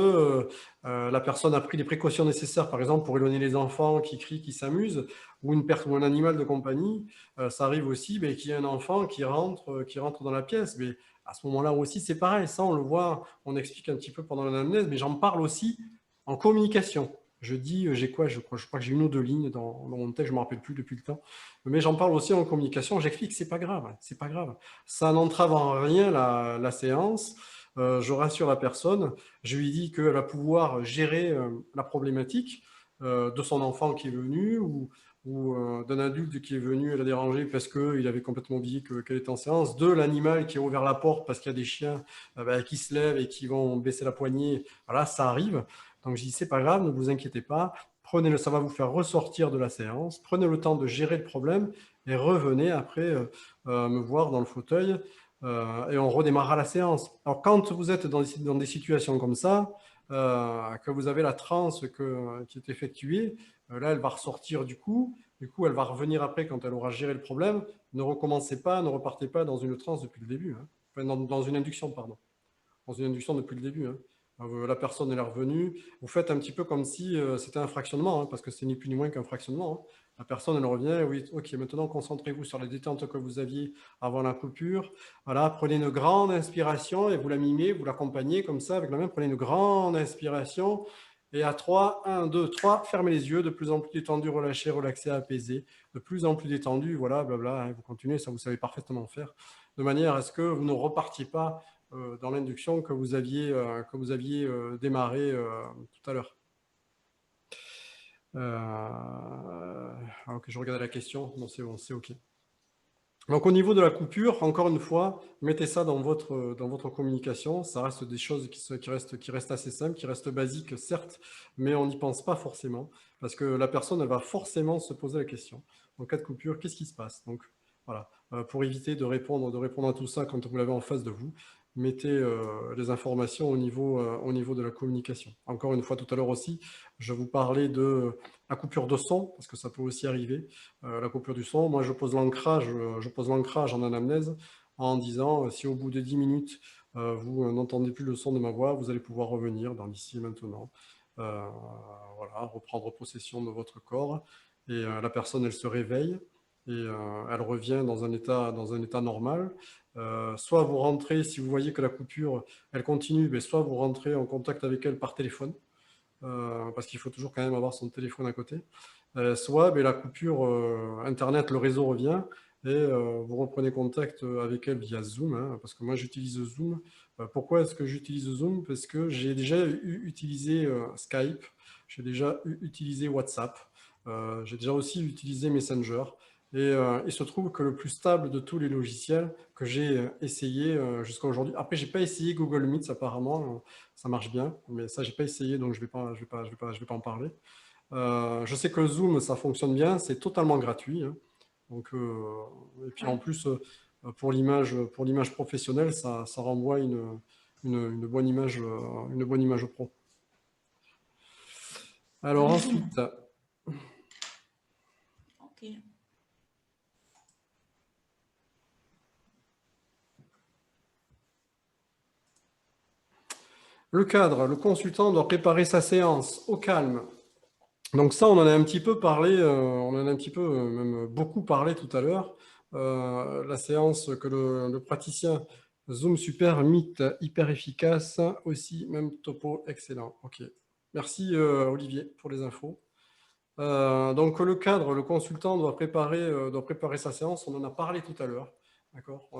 la personne a pris les précautions nécessaires, par exemple, pour éloigner les enfants qui crient, qui s'amusent, ou un animal de compagnie. Ça arrive aussi qu'il y ait un enfant qui rentre dans la pièce. Mais à ce moment-là aussi, c'est pareil. Ça, on le voit, on explique un petit peu pendant l'anamnèse, mais j'en parle aussi en communication. Je dis, j'ai quoi? Je crois que j'ai une ou deux lignes dans mon texte, je ne me rappelle plus depuis le temps. Mais j'en parle aussi en communication. J'explique que c'est pas grave, c'est pas grave. Ça n'entrave en rien la séance. Je rassure la personne. Je lui dis qu'elle va pouvoir gérer la problématique de son enfant qui est venu ou d'un adulte qui est venu la déranger parce qu'il avait complètement oublié qu'elle était en séance, de l'animal qui a ouvert la porte parce qu'il y a des chiens qui se lèvent et qui vont baisser la poignée. Voilà, ça arrive. Donc je dis, c'est pas grave, ne vous inquiétez pas, prenez-le, ça va vous faire ressortir de la séance, prenez le temps de gérer le problème et revenez après me voir dans le fauteuil et on redémarrera la séance. Alors quand vous êtes dans des situations comme ça, que vous avez la transe qui est effectuée, là, elle va ressortir du coup, elle va revenir après quand elle aura géré le problème. Ne recommencez pas, ne repartez pas dans une transe depuis le début, hein. Enfin, dans une induction, pardon. Dans une induction depuis le début, hein. La personne elle est revenue. Vous faites un petit peu comme si c'était un fractionnement, hein, parce que c'est ni plus ni moins qu'un fractionnement, hein. La personne elle revient, oui, ok, maintenant concentrez-vous sur les détentes que vous aviez avant la coupure. Voilà, prenez une grande inspiration et vous la mimez, vous l'accompagnez comme ça avec la main. Prenez une grande inspiration et à 3, 1, 2, 3, fermez les yeux, de plus en plus détendu, relâché, relaxé, apaisé, de plus en plus détendu, voilà, blabla, hein, vous continuez, ça vous savez parfaitement faire, de manière à ce que vous ne repartiez pas dans l'induction que vous aviez démarré tout à l'heure. Ok, je regardais la question. Non, c'est bon, c'est OK. Donc, au niveau de la coupure, encore une fois, mettez ça dans votre communication. Ça reste des choses qui restent assez simples, qui restent basiques, certes, mais on n'y pense pas forcément parce que la personne, elle va forcément se poser la question. En cas de coupure, qu'est-ce qui se passe? Donc, voilà, pour éviter de répondre à tout ça quand vous l'avez en face de vous. mettez les informations au niveau de la communication. Encore une fois, tout à l'heure aussi, je vous parlais de la coupure de son, parce que ça peut aussi arriver, la coupure du son. Moi, je pose l'ancrage en anamnèse en disant, si au bout de 10 minutes, vous n'entendez plus le son de ma voix, vous allez pouvoir revenir dans l'ici et maintenant. Voilà, reprendre possession de votre corps. Et la personne, elle se réveille et elle revient dans un état normal. Soit vous rentrez, si vous voyez que la coupure, elle continue, mais soit vous rentrez en contact avec elle par téléphone, parce qu'il faut toujours quand même avoir son téléphone à côté. Soit la coupure Internet, le réseau revient, et vous reprenez contact avec elle via Zoom, hein, parce que moi j'utilise Zoom. Pourquoi est-ce que j'utilise Zoom? Parce que j'ai déjà utilisé Skype, j'ai déjà utilisé WhatsApp, j'ai déjà aussi utilisé Messenger, et il se trouve que le plus stable de tous les logiciels que j'ai essayé jusqu'à aujourd'hui. Après, j'ai pas essayé Google Meet, apparemment, ça marche bien, mais ça, j'ai pas essayé, donc je vais pas en parler. Je sais que Zoom, ça fonctionne bien, c'est totalement gratuit, hein. Donc, et puis en Ouais. plus, pour l'image professionnelle, ça renvoie une bonne image pro. Alors Le Zoom. ensuite, Ok. le cadre, le consultant doit préparer sa séance au calme. Donc ça, on en a un petit peu parlé, on en a un petit peu, même beaucoup parlé tout à l'heure. La séance que le praticien Zoom super, Meet hyper efficace, aussi même topo excellent. Ok, merci Olivier pour les infos. Donc le cadre, le consultant doit préparer sa séance, on en a parlé tout à l'heure. D'accord.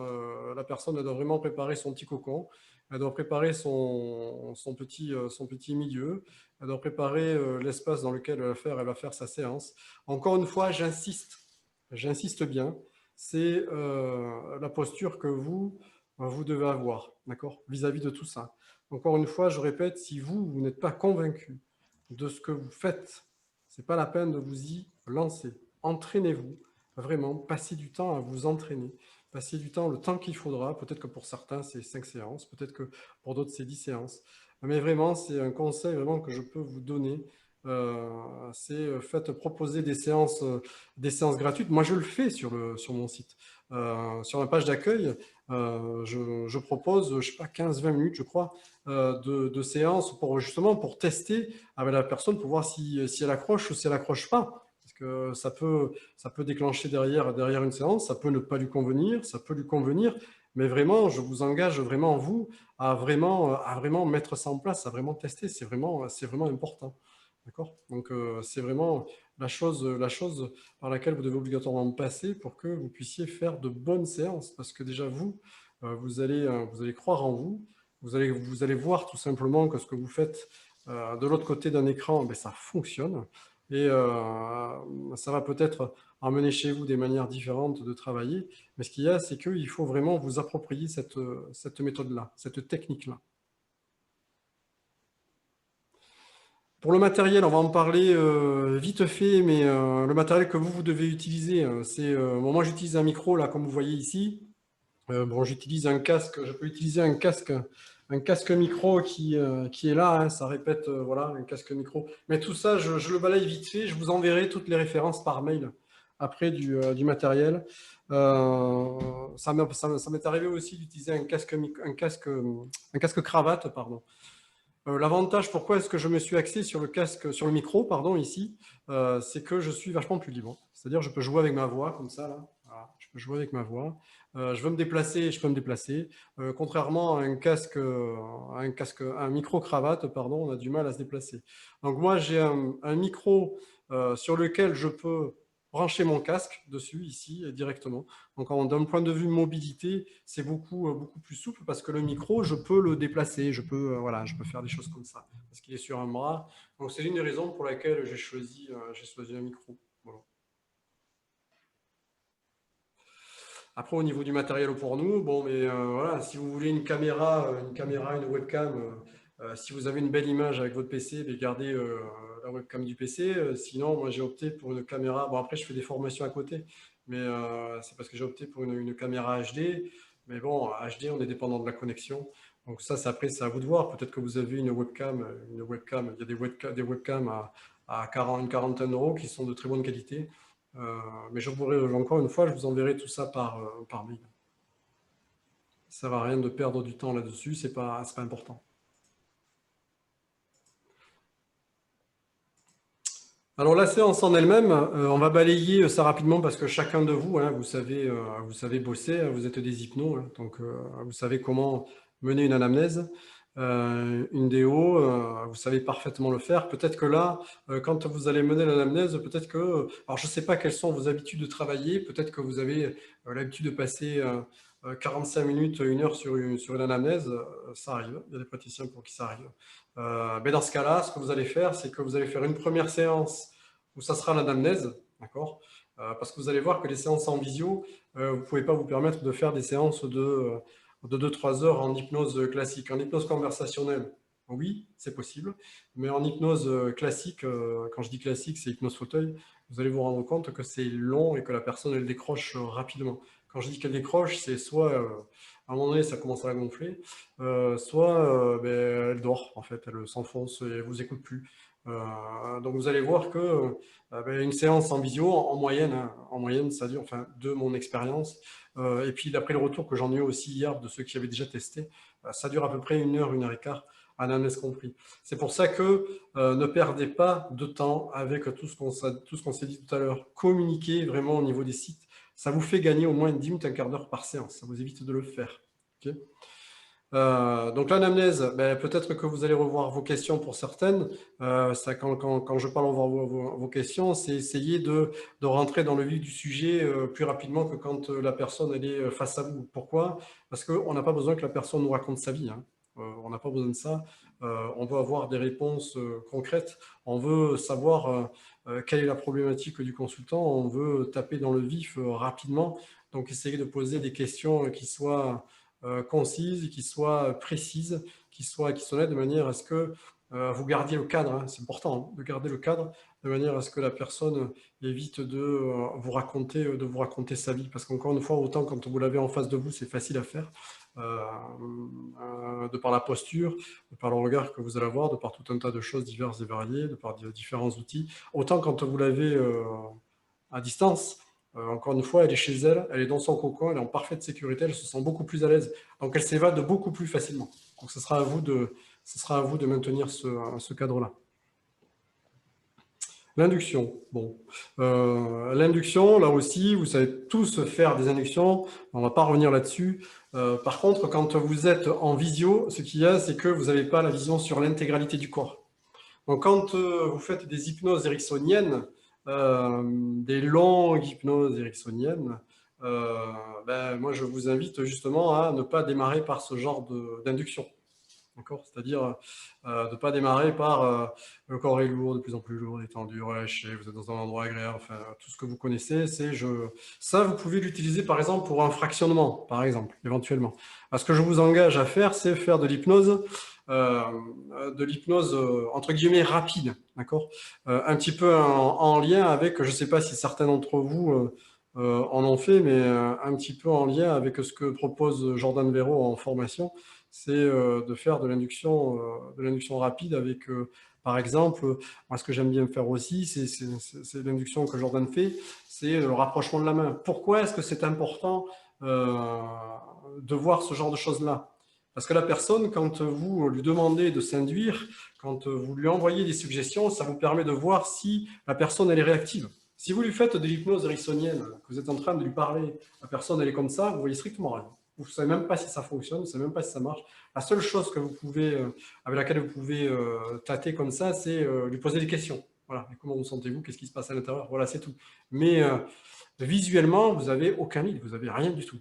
La personne elle doit vraiment préparer son petit cocon, elle doit préparer son petit milieu, elle doit préparer l'espace dans lequel elle va faire sa séance. Encore une fois, j'insiste bien, c'est la posture que vous devez avoir, d'accord, vis-à-vis de tout ça. Encore une fois, je répète, si vous n'êtes pas convaincu de ce que vous faites, c'est pas la peine de vous y lancer. Entraînez-vous, vraiment, passez du temps à vous entraîner. Passez du temps, le temps qu'il faudra. Peut-être que pour certains, c'est 5 séances. Peut-être que pour d'autres, c'est 10 séances. Mais vraiment, c'est un conseil vraiment que je peux vous donner. C'est faites proposer des séances gratuites. Moi, je le fais sur mon site. Sur ma page d'accueil, je propose, je sais pas, 15-20 minutes, je crois, de séances justement pour tester avec la personne pour voir si elle accroche ou si elle accroche pas. Parce que ça peut déclencher derrière une séance, ça peut ne pas lui convenir, ça peut lui convenir, mais vraiment, je vous engage vraiment, vous, à vraiment mettre ça en place, à vraiment tester, c'est vraiment important. D'accord. Donc, c'est vraiment la chose par laquelle vous devez obligatoirement passer pour que vous puissiez faire de bonnes séances. Parce que déjà, vous allez croire en vous, vous allez voir tout simplement que ce que vous faites de l'autre côté d'un écran, ben, ça fonctionne. Et ça va peut-être emmener chez vous des manières différentes de travailler. Mais ce qu'il y a, c'est qu'il faut vraiment vous approprier cette méthode-là, cette technique-là. Pour le matériel, on va en parler vite fait, mais le matériel que vous devez utiliser, c'est... bon, moi, j'utilise un micro, là, comme vous voyez ici. Bon, j'utilise un casque, je peux utiliser un casque micro qui est là, hein, ça répète, voilà, un casque micro. Mais tout ça, je le balaye vite fait, je vous enverrai toutes les références par mail après du matériel. Ça m'est arrivé aussi d'utiliser un casque cravate, pardon. L'avantage, pourquoi est-ce que je me suis axé sur sur le micro, pardon, ici, c'est que je suis vachement plus libre. C'est-à-dire, je peux jouer avec ma voix, comme ça, là. Voilà, je peux jouer avec ma voix. Je veux me déplacer, je peux me déplacer. Contrairement à un micro-cravate, pardon, on a du mal à se déplacer. Donc moi, j'ai un micro sur lequel je peux brancher mon casque dessus, ici, directement. Donc, d'un point de vue mobilité, c'est beaucoup plus souple parce que le micro, je peux le déplacer, voilà, je peux faire des choses comme ça parce qu'il est sur un bras. Donc, c'est une des raisons pour laquelle j'ai choisi un micro. Voilà. Après, au niveau du matériel pour nous, bon, mais voilà, si vous voulez une webcam, si vous avez une belle image avec votre PC, mais gardez la webcam du PC. Sinon, moi, j'ai opté pour une caméra. Bon, après, je fais des formations à côté, mais c'est parce que j'ai opté pour une caméra HD. Mais bon, HD, on est dépendant de la connexion. Donc ça, après, c'est à vous de voir. Peut-être que vous avez une webcam. Il y a des webcams à 40, une quarantaine d'euros qui sont de très bonne qualité. Mais encore une fois, je vous enverrai tout ça par mail. Ça ne sert à rien de perdre du temps là-dessus, c'est pas important. Alors la séance en elle-même, on va balayer ça rapidement parce que chacun de vous, hein, vous savez bosser, vous êtes des hypnos, hein, donc vous savez comment mener une anamnèse, une DO, vous savez parfaitement le faire. Peut-être que là, quand vous allez mener l'anamnèse, peut-être que, alors je ne sais pas quelles sont vos habitudes de travailler, peut-être que vous avez l'habitude de passer 45 minutes, 1 heure sur une anamnèse, ça arrive, il y a des praticiens pour qui ça arrive. Mais dans ce cas-là, ce que vous allez faire, c'est que vous allez faire une première séance où ça sera l'anamnèse, d'accord, parce que vous allez voir que les séances en visio, vous ne pouvez pas vous permettre de faire des séances de 2-3 heures en hypnose classique. En hypnose conversationnelle, oui, c'est possible, mais en hypnose classique, quand je dis classique, c'est hypnose fauteuil, vous allez vous rendre compte que c'est long et que la personne, elle décroche rapidement. Quand je dis qu'elle décroche, c'est soit, à un moment donné, ça commence à la gonfler, soit elle dort, en fait, elle s'enfonce et elle ne vous écoute plus. Donc vous allez voir que une séance en visio, en moyenne, hein, ça dure, enfin, de mon expérience, et puis d'après le retour que j'en ai eu aussi hier de ceux qui avaient déjà testé, ça dure à peu près 1 heure et quart, anamnèse compris. C'est pour ça que ne perdez pas de temps avec tout ce qu'on s'est dit tout à l'heure. Communiquez vraiment au niveau des sites. Ça vous fait gagner au moins 10 minutes, un quart d'heure par séance. Ça vous évite de le faire. Okay, donc l'anamnèse, peut-être que vous allez revoir vos questions pour certaines. Quand je parle revoir vos questions, c'est essayer de rentrer dans le vif du sujet plus rapidement que quand la personne elle est face à vous. Pourquoi? Parce qu'on n'a pas besoin que la personne nous raconte sa vie, hein. On n'a pas besoin de ça. On veut avoir des réponses concrètes. On veut savoir quelle est la problématique du consultant. On veut taper dans le vif rapidement. Donc essayer de poser des questions qui soient concises, qui soient précises, qui soient de manière à ce que vous gardiez le cadre, hein, c'est important, hein, de garder le cadre, de manière à ce que la personne évite de vous raconter sa vie. Parce qu'encore une fois, autant quand vous l'avez en face de vous, c'est facile à faire, de par la posture, de par le regard que vous allez avoir, de par tout un tas de choses diverses et variées, de par différents outils. Autant quand vous l'avez à distance, encore une fois, elle est chez elle, elle est dans son cocon, elle est en parfaite sécurité, elle se sent beaucoup plus à l'aise. Donc, elle s'évade beaucoup plus facilement. Donc, ce sera à vous de maintenir ce cadre-là. L'induction. Bon, l'induction, là aussi, vous savez tous faire des inductions. On ne va pas revenir là-dessus. Par contre, quand vous êtes en visio, ce qu'il y a, c'est que vous n'avez pas la vision sur l'intégralité du corps. Donc, quand vous faites des hypnoses ericksoniennes, des longues hypnoses ericksoniennes, moi, je vous invite justement à ne pas démarrer par ce genre d'induction. C'est-à-dire de ne pas démarrer par le corps est lourd, de plus en plus lourd, détendu, relâché, vous êtes dans un endroit agréable, enfin, tout ce que vous connaissez, ça, vous pouvez l'utiliser par exemple pour un fractionnement, par exemple, éventuellement. Ce que je vous engage à faire, c'est faire de l'hypnose entre guillemets rapide, d'accord, un petit peu en lien avec, je ne sais pas si certains d'entre vous en ont fait, mais un petit peu en lien avec ce que propose Jordan Véro en formation, c'est de faire de l'induction rapide avec, par exemple, moi ce que j'aime bien faire aussi, c'est l'induction que Jordan fait, c'est le rapprochement de la main. Pourquoi est-ce que c'est important de voir ce genre de choses-là? Parce que la personne, quand vous lui demandez de s'induire, quand vous lui envoyez des suggestions, ça vous permet de voir si la personne elle est réactive. Si vous lui faites de l'hypnose ericksonienne, que vous êtes en train de lui parler, la personne elle est comme ça, vous voyez strictement rien. Vous ne savez même pas si ça fonctionne, vous ne savez même pas si ça marche. La seule chose que vous pouvez, avec laquelle vous pouvez tâter comme ça, c'est lui poser des questions. Voilà, et comment vous sentez-vous? Qu'est-ce qui se passe à l'intérieur? Voilà, c'est tout. Mais visuellement, vous n'avez aucun lead, vous n'avez rien du tout.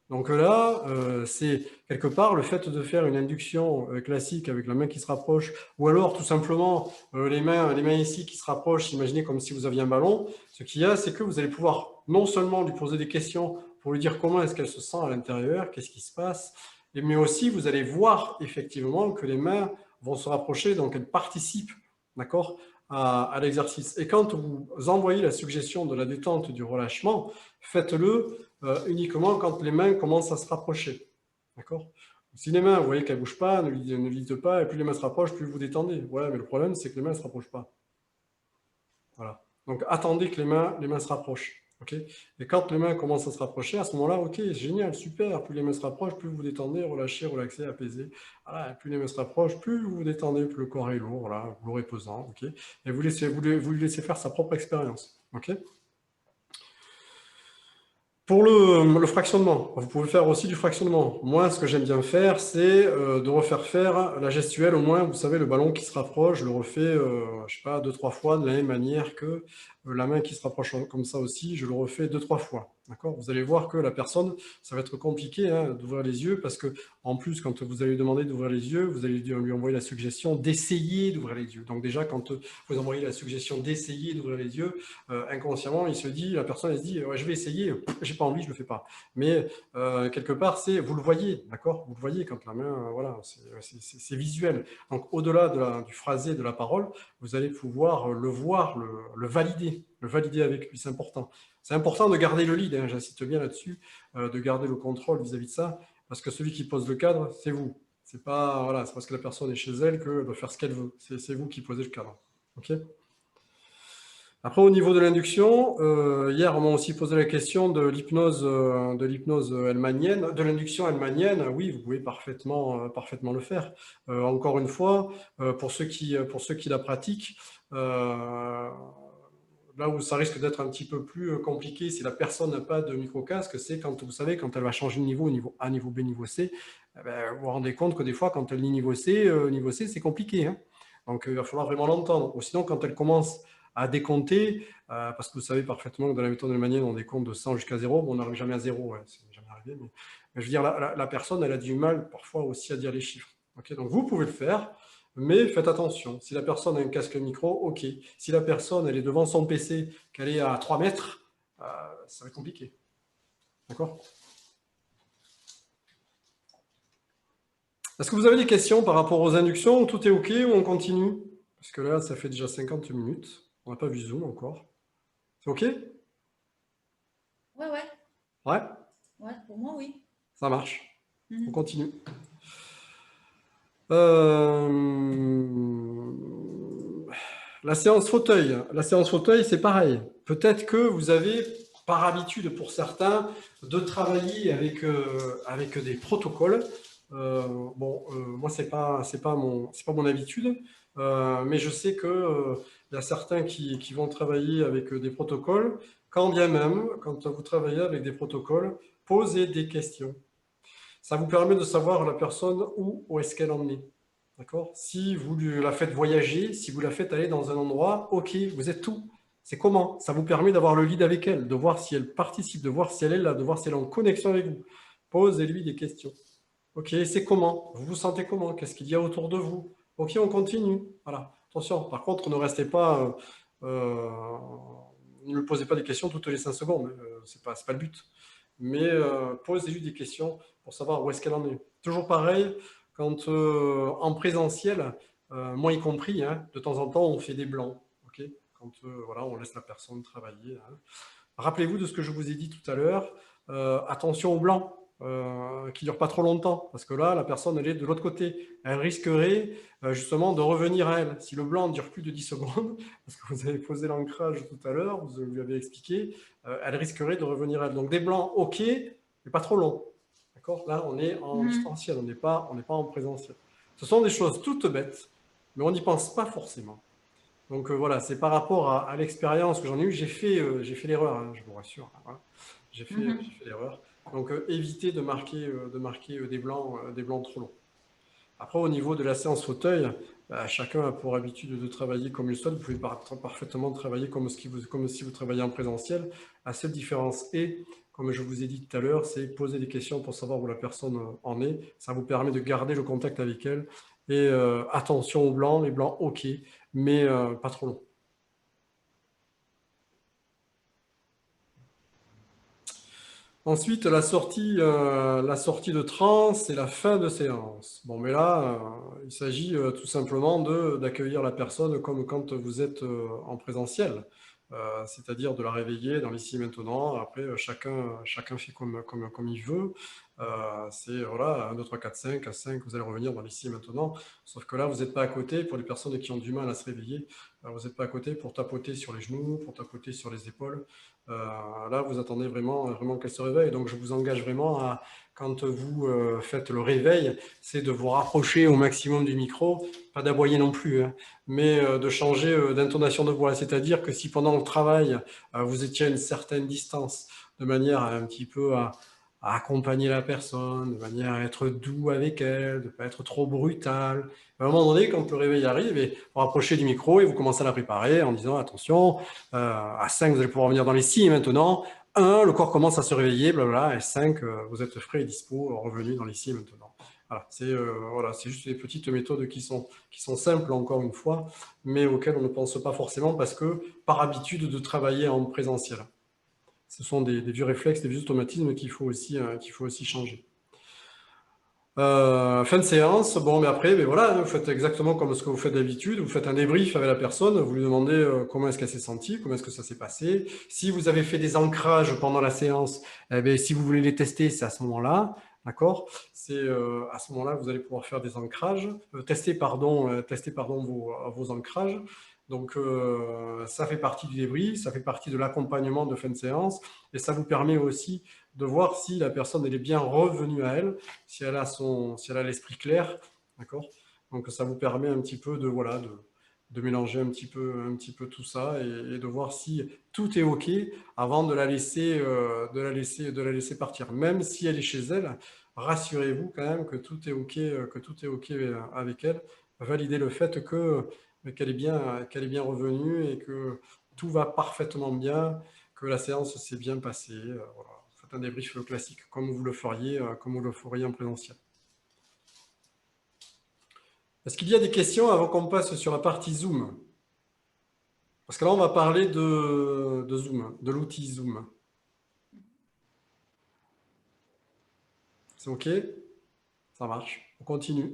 Donc là, c'est quelque part le fait de faire une induction classique avec la main qui se rapproche, ou alors tout simplement les mains ici qui se rapprochent, imaginez comme si vous aviez un ballon. Ce qu'il y a, c'est que vous allez pouvoir non seulement lui poser des questions pour lui dire comment est-ce qu'elle se sent à l'intérieur, qu'est-ce qui se passe, mais aussi vous allez voir effectivement que les mains vont se rapprocher, donc elles participent, d'accord, à l'exercice. Et quand vous envoyez la suggestion de la détente du relâchement, faites-le uniquement quand les mains commencent à se rapprocher. D'accord? Si les mains, vous voyez qu'elles ne bougent pas, ne dites pas, et plus les mains se rapprochent, plus vous détendez. Ouais, mais le problème, c'est que les mains ne se rapprochent pas. Voilà. Donc, attendez que les mains se rapprochent. Okay, et quand les mains commencent à se rapprocher, à ce moment-là, ok, génial, super, plus les mains se rapprochent, plus vous détendez, relâchez, relaxez, apaisez. Voilà, plus les mains se rapprochent, plus vous vous détendez, plus le corps est lourd, voilà, lourd et pesant. Okay, et vous lui laissez faire sa propre expérience. Okay. Pour le fractionnement, vous pouvez faire aussi du fractionnement. Moi, ce que j'aime bien faire, c'est de refaire faire la gestuelle. Au moins, vous savez, le ballon qui se rapproche, je le refais, je sais pas, 2-3 fois de la même manière que la main qui se rapproche comme ça aussi, je le refais 2-3 fois. D'accord? Vous allez voir que la personne, ça va être compliqué hein, d'ouvrir les yeux parce que, en plus, quand vous allez lui demander d'ouvrir les yeux, vous allez lui envoyer la suggestion d'essayer d'ouvrir les yeux. Donc déjà, quand vous envoyez la suggestion d'essayer d'ouvrir les yeux, inconsciemment, la personne elle se dit ouais, je vais essayer, j'ai pas envie, je le fais pas. Mais quelque part, vous le voyez, d'accord? Vous le voyez quand la main, voilà, c'est visuel. Donc au-delà du phrasé de la parole, vous allez pouvoir le voir, le valider avec lui, c'est important. C'est important de garder le lead, hein, j'insiste bien là-dessus, de garder le contrôle vis-à-vis de ça, parce que celui qui pose le cadre, c'est vous. C'est pas, voilà, c'est parce que la personne est chez elle qu'elle doit faire ce qu'elle veut. C'est vous qui posez le cadre. Ok? Après, au niveau de l'induction, hier, on m'a aussi posé la question de l'hypnose hellmanienne, de l'induction hellmanienne. Oui, vous pouvez parfaitement le faire. Encore une fois, pour ceux qui la pratiquent, là où ça risque d'être un petit peu plus compliqué, si la personne n'a pas de micro-casque, c'est quand, vous savez, quand elle va changer de niveau, niveau A, niveau B, niveau C, vous vous rendez compte que des fois, quand elle dit niveau C, c'est compliqué. Hein. Donc, il va falloir vraiment l'entendre. Ou sinon, quand elle commence à décompter, parce que vous savez parfaitement que dans la méthode hellmanienne, on décompte de 100 jusqu'à 0, bon, on n'arrive jamais à 0, ouais, c'est jamais arrivé, mais je veux dire, la personne, elle a du mal parfois aussi à dire les chiffres. Okay, donc, vous pouvez le faire, mais faites attention. Si la personne a un casque micro, ok. Si la personne, elle est devant son PC, qu'elle est à 3 mètres, ça va être compliqué. D'accord? Est-ce que vous avez des questions par rapport aux inductions? Tout est ok ou on continue? Parce que là, ça fait déjà 50 minutes. On n'a pas vu Zoom encore. C'est ok? Ouais, ouais. Ouais? Ouais, pour moi, oui. Ça marche. On Mhm. continue. La séance fauteuil. La séance fauteuil, c'est pareil. Peut-être que vous avez, par habitude pour certains, de travailler avec des protocoles. Moi, c'est pas mon habitude, mais je sais que il y a certains qui vont travailler avec des protocoles. Quand bien même, quand vous travaillez avec des protocoles, posez des questions. Ça vous permet de savoir la personne où est-ce qu'elle en est. D'accord? Si vous la faites voyager, si vous la faites aller dans un endroit, ok, vous êtes tout. C'est comment? Ça vous permet d'avoir le lead avec elle, de voir si elle participe, de voir si elle est là, de voir si elle est en connexion avec vous. Posez-lui des questions. Ok, c'est comment? Vous vous sentez comment? Qu'est-ce qu'il y a autour de vous? Ok, on continue. Voilà. Attention, par contre, ne restez pas... ne me posez pas des questions toutes les 5 secondes. C'est pas le but. Mais posez-lui des questions pour savoir où est-ce qu'elle en est. Toujours pareil, quand en présentiel, moi y compris, hein, de temps en temps, on fait des blancs. Okay, quand voilà, on laisse la personne travailler. Hein. Rappelez-vous de ce que je vous ai dit tout à l'heure. Attention aux blancs qui ne durent pas trop longtemps, parce que là, la personne, elle est de l'autre côté. Elle risquerait justement de revenir à elle. Si le blanc ne dure plus de 10 secondes, parce que vous avez posé l'ancrage tout à l'heure, vous lui avez expliqué, elle risquerait de revenir à elle. Donc des blancs, ok, mais pas trop longs. D'accord? Là, on est en distanciel, on n'est pas en présentiel. Ce sont des choses toutes bêtes, mais on n'y pense pas forcément. Donc voilà, c'est par rapport à l'expérience que j'en ai eue, j'ai fait l'erreur, hein, je vous rassure. Hein, voilà. J'ai fait l'erreur. Donc évitez de marquer des blancs trop longs. Après, au niveau de la séance fauteuil, chacun a pour habitude de travailler comme il souhaite. Vous pouvez parfaitement travailler comme si vous travailliez en présentiel. La seule différence est, comme je vous ai dit tout à l'heure, c'est poser des questions pour savoir où la personne en est. Ça vous permet de garder le contact avec elle. Et attention aux blancs, les blancs, ok, mais pas trop long. Ensuite, la sortie de transe et la fin de séance. Bon, mais là, il s'agit tout simplement d'accueillir la personne comme quand vous êtes en présentiel, c'est-à-dire de la réveiller dans l'ici et maintenant. Après, chacun fait comme il veut. C'est voilà, 1, 2, 3, 4, 5, à 5, vous allez revenir dans l'ici et maintenant. Sauf que là, vous n'êtes pas à côté, pour les personnes qui ont du mal à se réveiller, vous n'êtes pas à côté pour tapoter sur les genoux, pour tapoter sur les épaules. Là, vous attendez vraiment qu'elle se réveille. Donc, je vous engage vraiment à, quand vous faites le réveil, c'est de vous rapprocher au maximum du micro, pas d'aboyer non plus, hein, mais de changer d'intonation de voix. C'est-à-dire que si pendant le travail, vous étiez à une certaine distance, de manière à un petit peu à accompagner la personne, de manière à être doux avec elle, de ne pas être trop brutal. À un moment donné, quand le réveil arrive, et vous rapprochez du micro et vous commencez à la préparer en disant attention, à 5, vous allez pouvoir revenir dans les 6 maintenant. 1, le corps commence à se réveiller, blablabla, et 5, vous êtes frais et dispo, revenu dans les 6 maintenant. Voilà, c'est juste des petites méthodes qui sont simples, encore une fois, mais auxquelles on ne pense pas forcément parce que par habitude de travailler en présentiel. Ce sont des vieux réflexes, des vieux automatismes qu'il faut aussi changer. Fin de séance, bon, mais après, voilà, vous faites exactement comme ce que vous faites d'habitude, vous faites un débrief avec la personne, vous lui demandez comment est-ce qu'elle s'est sentie, comment est-ce que ça s'est passé. Si vous avez fait des ancrages pendant la séance, eh bien, si vous voulez les tester, c'est à ce moment-là, d'accord? C'est à ce moment-là que vous allez pouvoir faire des ancrages, tester vos ancrages. Donc, ça fait partie du débrief, ça fait partie de l'accompagnement de fin de séance, et ça vous permet aussi de voir si la personne elle est bien revenue à elle, si elle a l'esprit clair, d'accord. Donc ça vous permet un petit peu de mélanger un petit peu tout ça et de voir si tout est ok avant de la laisser partir. Même si elle est chez elle, rassurez-vous quand même que tout est ok avec elle. Validez le fait qu'elle est bien revenue et que tout va parfaitement bien, que la séance s'est bien passée. Voilà. Faites un débrief classique, comme vous le feriez en présentiel. Est-ce qu'il y a des questions avant qu'on passe sur la partie Zoom? Parce que là, on va parler de Zoom, de l'outil Zoom. C'est OK? Ça marche. On continue.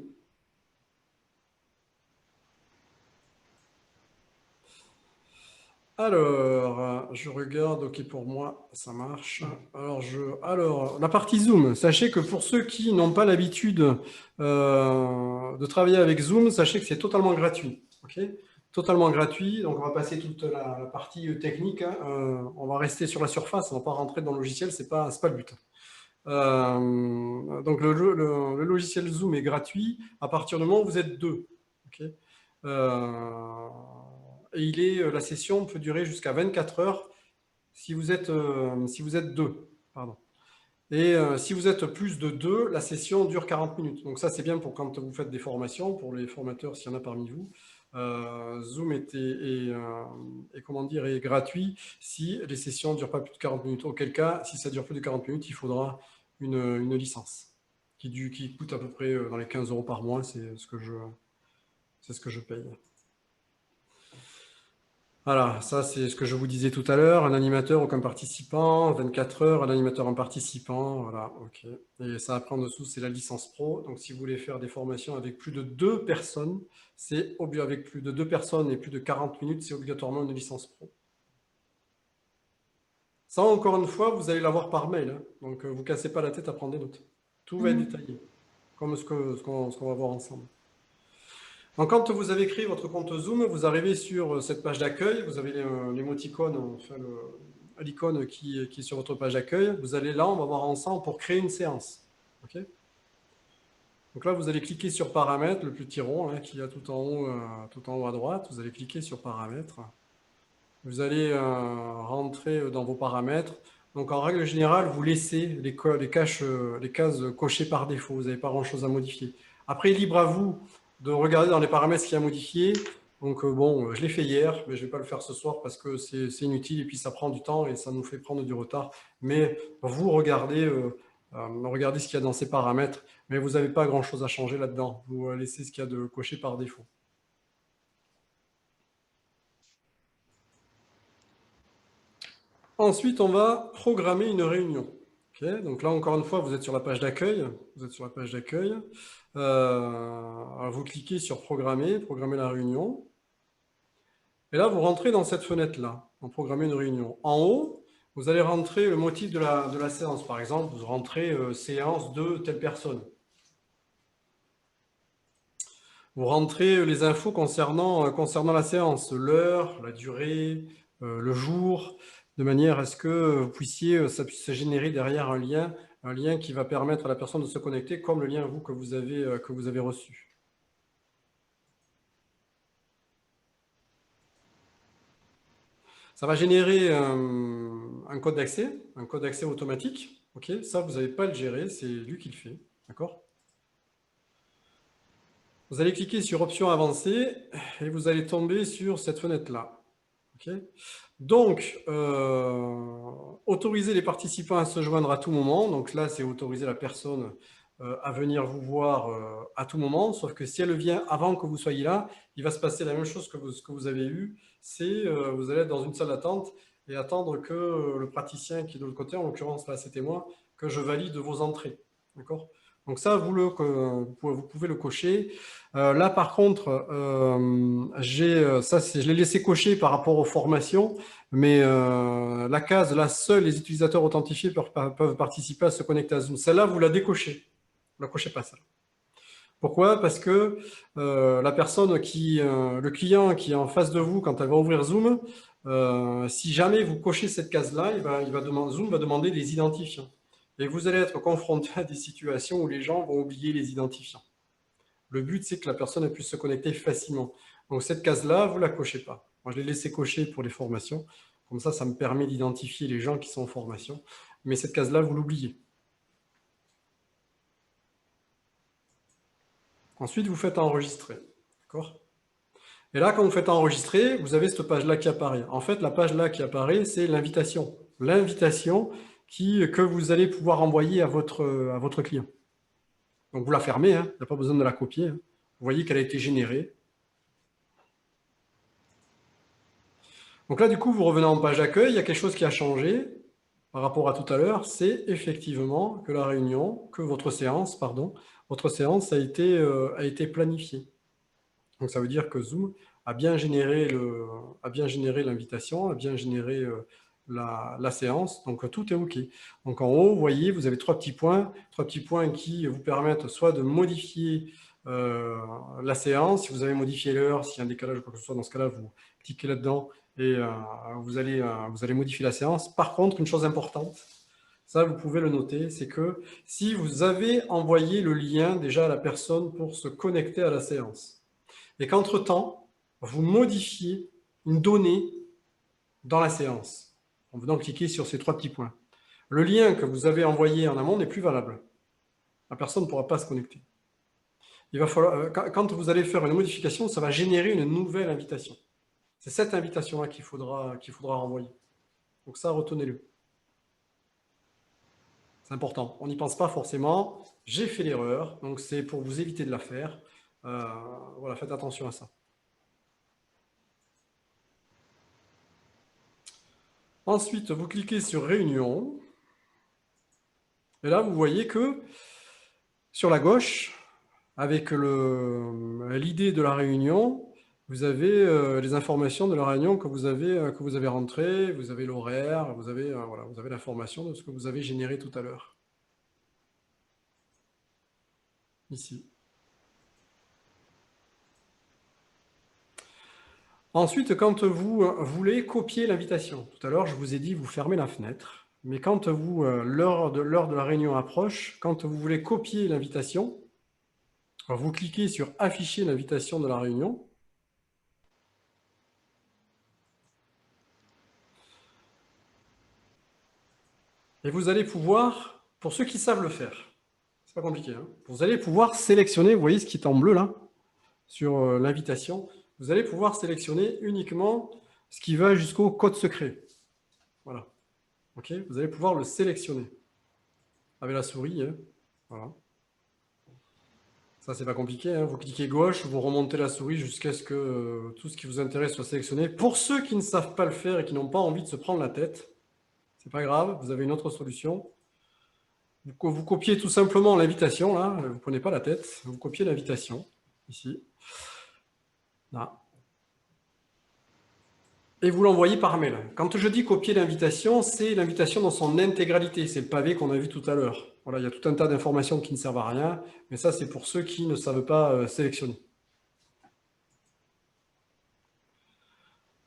Alors, je regarde, OK pour moi, ça marche. Alors, la partie Zoom, sachez que pour ceux qui n'ont pas l'habitude de travailler avec Zoom, sachez que c'est totalement gratuit. OK? Totalement gratuit, donc on va passer toute la partie technique, hein. On va rester sur la surface, on ne va pas rentrer dans le logiciel, c'est pas le but. Donc le logiciel Zoom est gratuit à partir du moment où vous êtes deux. Okay. Et la session peut durer jusqu'à 24 heures si vous êtes deux. Pardon. Et si vous êtes plus de deux, la session dure 40 minutes. Donc ça, c'est bien pour quand vous faites des formations, pour les formateurs, s'il y en a parmi vous. Zoom est gratuit si les sessions ne durent pas plus de 40 minutes. Auquel cas, si ça dure plus de 40 minutes, il faudra une licence qui coûte à peu près dans les 15 € par mois. C'est ce que je paye. Voilà, ça c'est ce que je vous disais tout à l'heure, un animateur aucun participant, 24 heures, un animateur un participant, voilà, ok. Et ça après en dessous, c'est la licence pro, donc si vous voulez faire des formations avec plus de 2 personnes, avec plus de 2 personnes et plus de 40 minutes, c'est obligatoirement une licence pro. Ça, encore une fois, vous allez l'avoir par mail, hein, donc vous ne cassez pas la tête à prendre des notes. Tout va être détaillé, comme ce qu'on va voir ensemble. Donc, quand vous avez créé votre compte Zoom, vous arrivez sur cette page d'accueil, vous avez l'émoticône, enfin l'icône qui est sur votre page d'accueil. Vous allez là, on va voir ensemble pour créer une séance. Okay. Donc là, vous allez cliquer sur paramètres, le petit rond hein, qu'il y a tout en haut à droite. Vous allez cliquer sur paramètres. Vous allez rentrer dans vos paramètres. Donc en règle générale, vous laissez les cases cochées par défaut. Vous n'avez pas grand-chose à modifier. Après, libre à vous de regarder dans les paramètres ce qu'il y a modifié. Donc bon, je l'ai fait hier, mais je ne vais pas le faire ce soir parce que c'est inutile et puis ça prend du temps et ça nous fait prendre du retard. Mais vous regardez ce qu'il y a dans ces paramètres, mais vous n'avez pas grand-chose à changer là-dedans. Vous laissez ce qu'il y a de coché par défaut. Ensuite, on va programmer une réunion. Donc là, encore une fois, vous êtes sur la page d'accueil. Vous êtes sur la page d'accueil. Vous cliquez sur programmer la réunion. Et là, vous rentrez dans cette fenêtre-là, en programmer une réunion. En haut, vous allez rentrer le motif de la séance. Par exemple, vous rentrez séance de telle personne. Vous rentrez les infos concernant la séance, l'heure, la durée, le jour, de manière à ce que ça puisse se générer derrière un lien qui va permettre à la personne de se connecter, comme le lien que vous avez reçu. Ça va générer un code d'accès automatique. Ça, vous n'avez pas à le gérer, c'est lui qui le fait. D'accord ? Vous allez cliquer sur Options avancées et vous allez tomber sur cette fenêtre-là. Donc, autoriser les participants à se joindre à tout moment. Donc là, c'est autoriser la personne à venir vous voir à tout moment. Sauf que si elle vient avant que vous soyez là, il va se passer la même chose que ce que vous avez eu. C'est vous allez être dans une salle d'attente et attendre que le praticien qui est de l'autre côté, en l'occurrence là, c'était moi, que je valide vos entrées. D'accord ? Donc ça, vous pouvez le cocher. Là, par contre, je l'ai laissé cocher par rapport aux formations, mais la case, là, seuls les utilisateurs authentifiés peuvent participer à se connecter à Zoom. Celle-là, vous la décochez. Vous la cochez pas, ça. Pourquoi ? Parce que la personne le client qui est en face de vous, quand elle va ouvrir Zoom, si jamais vous cochez cette case-là, Zoom va demander des identifiants. Et vous allez être confronté à des situations où les gens vont oublier les identifiants. Le but, c'est que la personne puisse se connecter facilement. Donc, cette case-là, vous ne la cochez pas. Moi, je l'ai laissé cocher pour les formations. Comme ça me permet d'identifier les gens qui sont en formation. Mais cette case-là, vous l'oubliez. Ensuite, vous faites enregistrer. D'accord ? Et là, quand vous faites enregistrer, vous avez cette page-là qui apparaît. En fait, la page-là qui apparaît, c'est l'invitation. L'invitation que vous allez pouvoir envoyer à votre client. Donc, vous la fermez, hein, il n'y a pas besoin de la copier. Hein. Vous voyez qu'elle a été générée. Donc là, du coup, vous revenez en page d'accueil. Il y a quelque chose qui a changé par rapport à tout à l'heure. C'est effectivement que votre séance a été planifiée. Donc, ça veut dire que Zoom a bien généré l'invitation, a bien généré la séance. Donc, tout est OK. Donc, en haut, vous voyez, vous avez trois petits points qui vous permettent soit de modifier la séance. Si vous avez modifié l'heure, s'il y a un décalage ou quoi que ce soit, dans ce cas-là, vous cliquez là-dedans et vous allez modifier la séance. Par contre, une chose importante, ça, vous pouvez le noter, c'est que si vous avez envoyé le lien déjà à la personne pour se connecter à la séance, et qu'entre-temps, vous modifiez une donnée dans la séance, en venant cliquer sur ces trois petits points, le lien que vous avez envoyé en amont n'est plus valable. La personne ne pourra pas se connecter. Il va falloir, quand vous allez faire une modification, ça va générer une nouvelle invitation. C'est cette invitation-là qu'il faudra renvoyer. Donc ça, retenez-le. C'est important. On n'y pense pas forcément. J'ai fait l'erreur, donc c'est pour vous éviter de la faire. Voilà, faites attention à ça. Ensuite, vous cliquez sur Réunion. Et là, vous voyez que sur la gauche, avec l'idée de la réunion, vous avez les informations de la réunion que vous avez rentrées, vous avez l'horaire, vous avez l'information de ce que vous avez généré tout à l'heure. Ici. Ensuite, quand vous voulez copier l'invitation, tout à l'heure, je vous ai dit, vous fermez la fenêtre, mais quand l'heure de la réunion approche, quand vous voulez copier l'invitation, vous cliquez sur « Afficher l'invitation de la réunion ». Et vous allez pouvoir, pour ceux qui savent le faire, c'est pas compliqué, hein, vous allez pouvoir sélectionner, vous voyez ce qui est en bleu là, sur l'invitation, vous allez pouvoir sélectionner uniquement ce qui va jusqu'au code secret. Voilà. Ok, vous allez pouvoir le sélectionner avec la souris. Hein. Voilà. Ça, c'est pas compliqué. Hein. Vous cliquez gauche, vous remontez la souris jusqu'à ce que tout ce qui vous intéresse soit sélectionné. Pour ceux qui ne savent pas le faire et qui n'ont pas envie de se prendre la tête, c'est pas grave, vous avez une autre solution. Vous copiez tout simplement l'invitation, là, vous ne prenez pas la tête, vous copiez l'invitation, ici, là, et vous l'envoyez par mail. Quand je dis copier l'invitation, c'est l'invitation dans son intégralité, c'est le pavé qu'on a vu tout à l'heure. Voilà, il y a tout un tas d'informations qui ne servent à rien, mais ça c'est pour ceux qui ne savent pas sélectionner.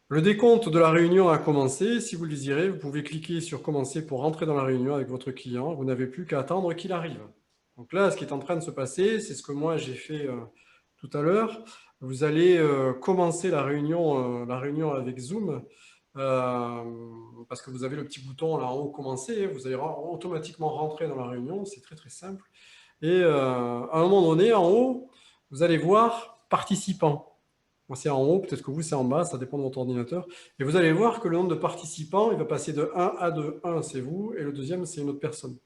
Le décompte de la réunion a commencé. Si vous le désirez, vous pouvez cliquer sur commencer pour rentrer dans la réunion avec votre client. Vous n'avez plus qu'à attendre qu'il arrive. Donc là, ce qui est en train de se passer, c'est ce que moi j'ai fait tout à l'heure. Vous allez commencer la réunion avec Zoom parce que vous avez le petit bouton là en haut commencer. Vous allez automatiquement rentrer dans la réunion. C'est très très simple. Et à un moment donné, en haut, vous allez voir participants. Moi, c'est en haut, peut-être que vous, c'est en bas, ça dépend de votre ordinateur. Et vous allez voir que le nombre de participants, il va passer de 1 à 2. 1, c'est vous, et le deuxième, c'est une autre personne.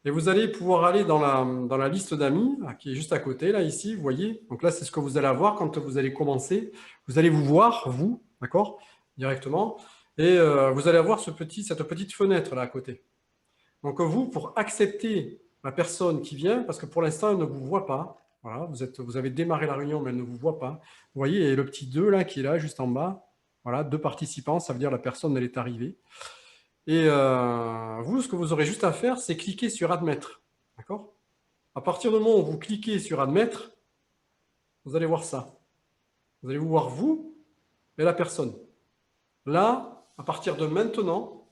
Et vous allez pouvoir aller dans la liste d'amis, qui est juste à côté, là, ici, vous voyez. Donc là, c'est ce que vous allez avoir quand vous allez commencer. Vous allez vous voir, vous, d'accord, directement. Et vous allez avoir cette petite fenêtre, là, à côté. Donc vous, pour accepter la personne qui vient, parce que pour l'instant, elle ne vous voit pas, voilà, vous avez démarré la réunion, mais elle ne vous voit pas. Vous voyez, il y a le petit 2 là, qui est là, juste en bas. Voilà, 2 participants, ça veut dire la personne, elle est arrivée. Et vous, ce que vous aurez juste à faire, c'est cliquer sur admettre. D'accord? À partir du moment où vous cliquez sur admettre, vous allez voir ça. Vous allez vous voir vous et la personne. Là, à partir de maintenant,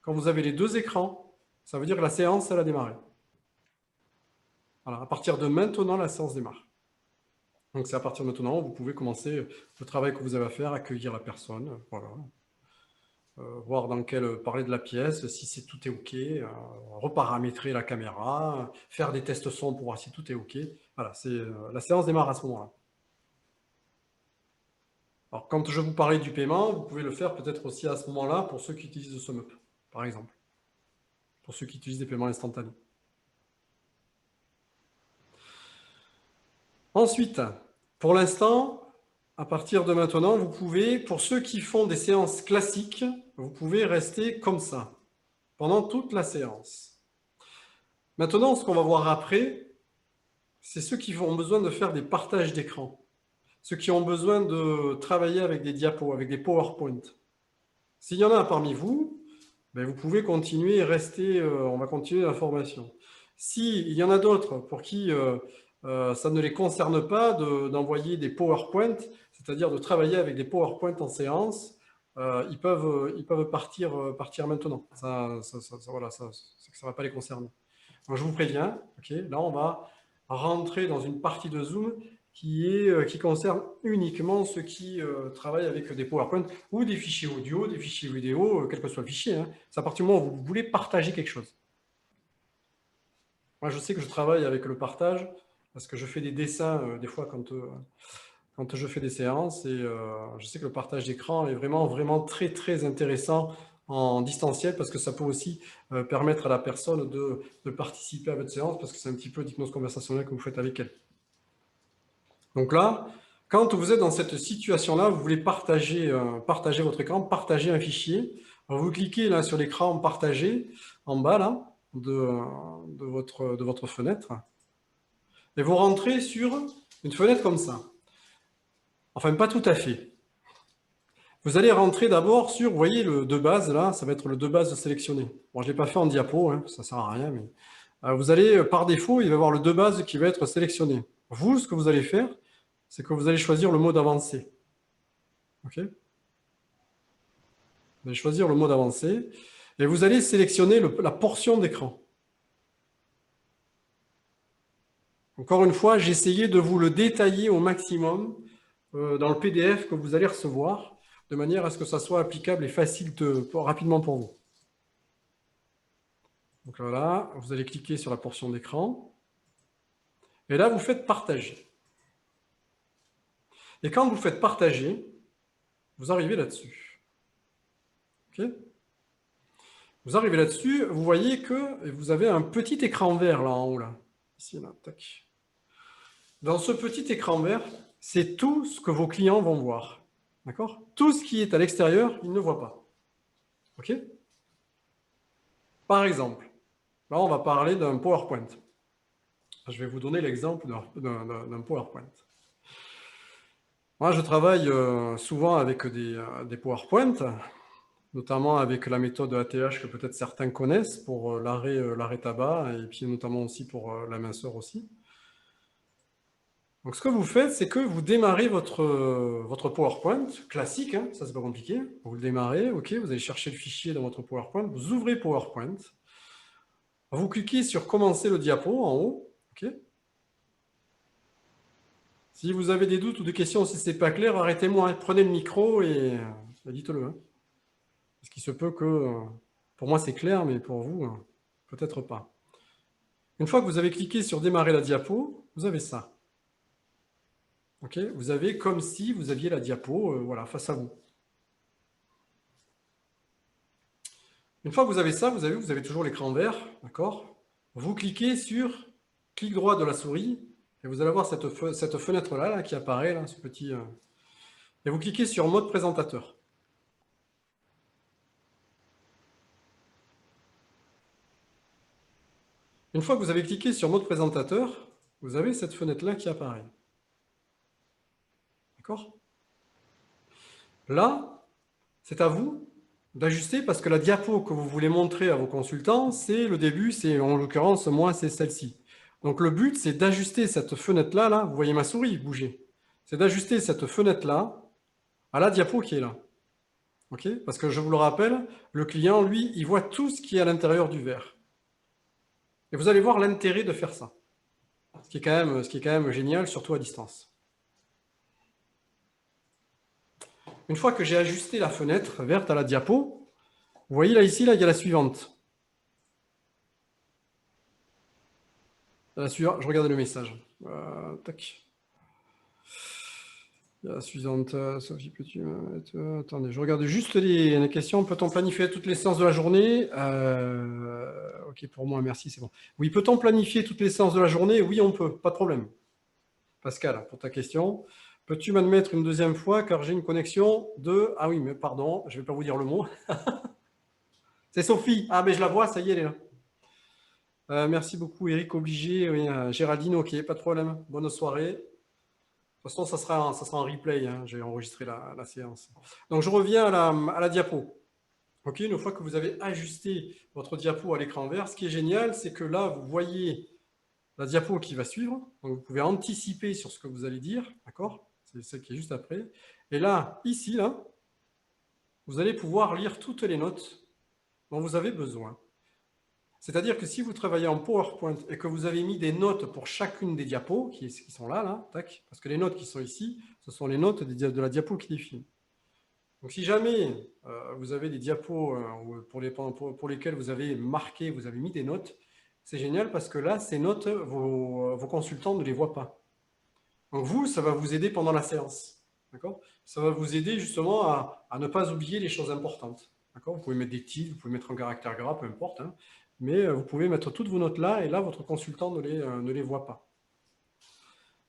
quand vous avez les 2 écrans, ça veut dire que la séance, elle a démarré. Voilà, à partir de maintenant, la séance démarre. Donc c'est à partir de maintenant, vous pouvez commencer le travail que vous avez à faire, accueillir la personne, voilà. Voir parler de la pièce, si tout est OK, reparamétrer la caméra, faire des tests son pour voir si tout est OK. Voilà, la séance démarre à ce moment-là. Alors quand je vous parlais du paiement, vous pouvez le faire peut-être aussi à ce moment-là pour ceux qui utilisent le SumUp, par exemple, pour ceux qui utilisent des paiements instantanés. Ensuite, pour l'instant, à partir de maintenant, vous pouvez, pour ceux qui font des séances classiques, vous pouvez rester comme ça, pendant toute la séance. Maintenant, ce qu'on va voir après, c'est ceux qui ont besoin de faire des partages d'écran, ceux qui ont besoin de travailler avec des diapos, avec des PowerPoint. S'il y en a parmi vous, ben vous pouvez continuer et rester, on va continuer la formation. S'il y en a d'autres pour qui ça ne les concerne pas d'envoyer des PowerPoint, c'est-à-dire de travailler avec des PowerPoint en séance, ils peuvent partir maintenant. Voilà, ça ne va pas les concerner. Donc, je vous préviens, okay, là on va rentrer dans une partie de Zoom qui concerne uniquement ceux qui travaillent avec des PowerPoint ou des fichiers audio, des fichiers vidéo, quel que soit le fichier. Hein. C'est à partir du moment où vous voulez partager quelque chose. Moi, je sais que je travaille avec le partage parce que je fais des dessins des fois quand je fais des séances et je sais que le partage d'écran est vraiment, vraiment très, très intéressant en distanciel parce que ça peut aussi permettre à la personne de participer à votre séance parce que c'est un petit peu d'hypnose conversationnelle que vous faites avec elle. Donc là, quand vous êtes dans cette situation-là, vous voulez partager votre écran, partager un fichier. Alors vous cliquez là sur l'écran partager en bas là de votre fenêtre et vous rentrez sur une fenêtre comme ça. Enfin, pas tout à fait. Vous allez rentrer d'abord sur, vous voyez, le de base là, ça va être le de base sélectionné. Bon, je ne l'ai pas fait en diapo, hein, ça ne sert à rien, mais vous allez, par défaut, il va y avoir le de base qui va être sélectionné. Vous, ce que vous allez faire, c'est que vous allez choisir le mode avancé. OK? Vous allez choisir le mode avancé et vous allez sélectionner la portion d'écran. Encore une fois, j'ai essayé de vous le détailler au maximum dans le PDF que vous allez recevoir, de manière à ce que ça soit applicable et facile rapidement pour vous. Donc voilà, vous allez cliquer sur la portion d'écran. Et là, vous faites partager. Et quand vous faites partager, vous arrivez là-dessus. OK ? Vous arrivez là-dessus, vous voyez que vous avez un petit écran vert là en haut. Là. Ici, là, tac. Dans ce petit écran vert, c'est tout ce que vos clients vont voir. D'accord ? Tout ce qui est à l'extérieur, ils ne voient pas. OK ? Par exemple, Là, on va parler d'un PowerPoint. Je vais vous donner l'exemple d'un PowerPoint. Moi, je travaille souvent avec des PowerPoint, notamment avec la méthode ATH que peut-être certains connaissent pour l'arrêt tabac et puis notamment aussi pour la minceur aussi. Donc, ce que vous faites, c'est que vous démarrez votre PowerPoint classique, hein, ça c'est pas compliqué. Vous le démarrez, ok, vous allez chercher le fichier dans votre PowerPoint, vous ouvrez PowerPoint, vous cliquez sur commencer le diapo en haut, ok. Si vous avez des doutes ou des questions, si c'est pas clair, arrêtez-moi, hein, prenez le micro et dites-le. Hein. Parce qu'il se peut que, pour moi c'est clair, mais pour vous, peut-être pas. Une fois que vous avez cliqué sur démarrer la diapo, vous avez ça. Ok, vous avez comme si vous aviez la diapo voilà, face à vous. Une fois que vous avez ça, vous avez toujours l'écran vert, d'accord? Vous cliquez sur clic droit de la souris et vous allez avoir cette fenêtre-là là, qui apparaît, là, ce petit... et vous cliquez sur mode présentateur. Une fois que vous avez cliqué sur mode présentateur, vous avez cette fenêtre-là qui apparaît. D'accord? Là, c'est à vous d'ajuster parce que la diapo que vous voulez montrer à vos consultants, c'est le début, c'est en l'occurrence, moi, c'est celle-ci. Donc le but, c'est d'ajuster cette fenêtre-là, là, vous voyez ma souris bouger, c'est d'ajuster cette fenêtre-là à la diapo qui est là. Okay? Parce que je vous le rappelle, le client, lui, il voit tout ce qui est à l'intérieur du verre. Et vous allez voir l'intérêt de faire ça. Ce qui est quand même génial, surtout à distance. Une fois que j'ai ajusté la fenêtre verte à la diapo, vous voyez là, ici, là, il y a la suivante. La suivante, je regarde le message. Tac. Il y a la suivante, Sophie, peux-tu mettre... attendez, je regarde juste les questions. Peut-on planifier toutes les séances de la journée? Ok, pour moi, merci, c'est bon. Oui, peut-on planifier toutes les séances de la journée? Oui, on peut, pas de problème. Pascal, pour ta question. Peux-tu m'admettre une deuxième fois car j'ai une connexion de... Ah oui, mais pardon, je ne vais pas vous dire le mot. C'est Sophie. Ah, mais je la vois, ça y est, elle est là. Merci beaucoup, Eric. Obligé. Oui, Géraldine, ok, pas de problème. Bonne soirée. De toute façon, ça sera en replay. Hein. J'ai enregistré la séance. Donc, je reviens à la diapo. Ok, une fois que vous avez ajusté votre diapo à l'écran vert, ce qui est génial, c'est que là, vous voyez la diapo qui va suivre. Donc, vous pouvez anticiper sur ce que vous allez dire. D'accord? C'est celle qui est juste après. Et là, ici, là, vous allez pouvoir lire toutes les notes dont vous avez besoin. C'est-à-dire que si vous travaillez en PowerPoint et que vous avez mis des notes pour chacune des diapos, qui sont là, tac, parce que les notes qui sont ici, ce sont les notes de la diapo qui défile. Donc si jamais vous avez des diapos pour lesquelles vous avez marqué, vous avez mis des notes, c'est génial parce que là, ces notes, vos consultants ne les voient pas. Donc vous, ça va vous aider pendant la séance. D'accord? Ça va vous aider justement à ne pas oublier les choses importantes. D'accord? Vous pouvez mettre des titres, vous pouvez mettre un caractère gras, peu importe. Hein, mais vous pouvez mettre toutes vos notes là, et là, votre consultant ne les voit pas.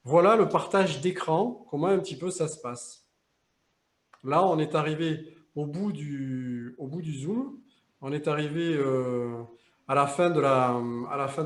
Voilà le partage d'écran, comment un petit peu ça se passe. Là, on est arrivé au bout du Zoom. On est arrivé à la fin de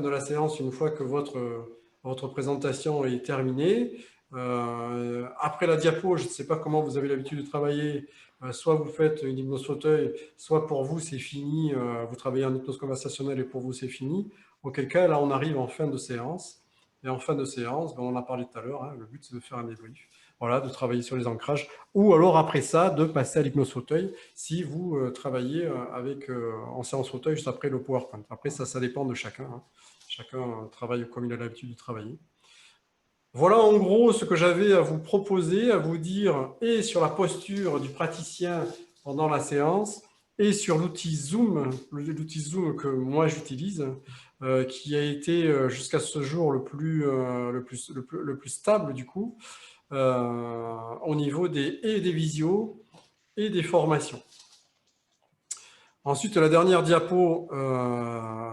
la séance, une fois que votre présentation est terminée. Après la diapo, je ne sais pas comment vous avez l'habitude de travailler. Soit vous faites une hypnose fauteuil, soit pour vous c'est fini, vous travaillez en hypnose conversationnelle et pour vous c'est fini. Auquel cas, là on arrive en fin de séance. Et en fin de séance, on en a parlé tout à l'heure, hein, le but c'est de faire un débrief. Voilà, de travailler sur les ancrages. Ou alors après ça, de passer à l'hypnose fauteuil si vous travaillez en séance fauteuil juste après le PowerPoint. Après ça dépend de chacun. Hein. Chacun travaille comme il a l'habitude de travailler. Voilà en gros ce que j'avais à vous proposer, à vous dire, et sur la posture du praticien pendant la séance, et sur l'outil Zoom que moi j'utilise, qui a été jusqu'à ce jour le plus stable du coup, au niveau des visios et des formations. Ensuite, la dernière diapo,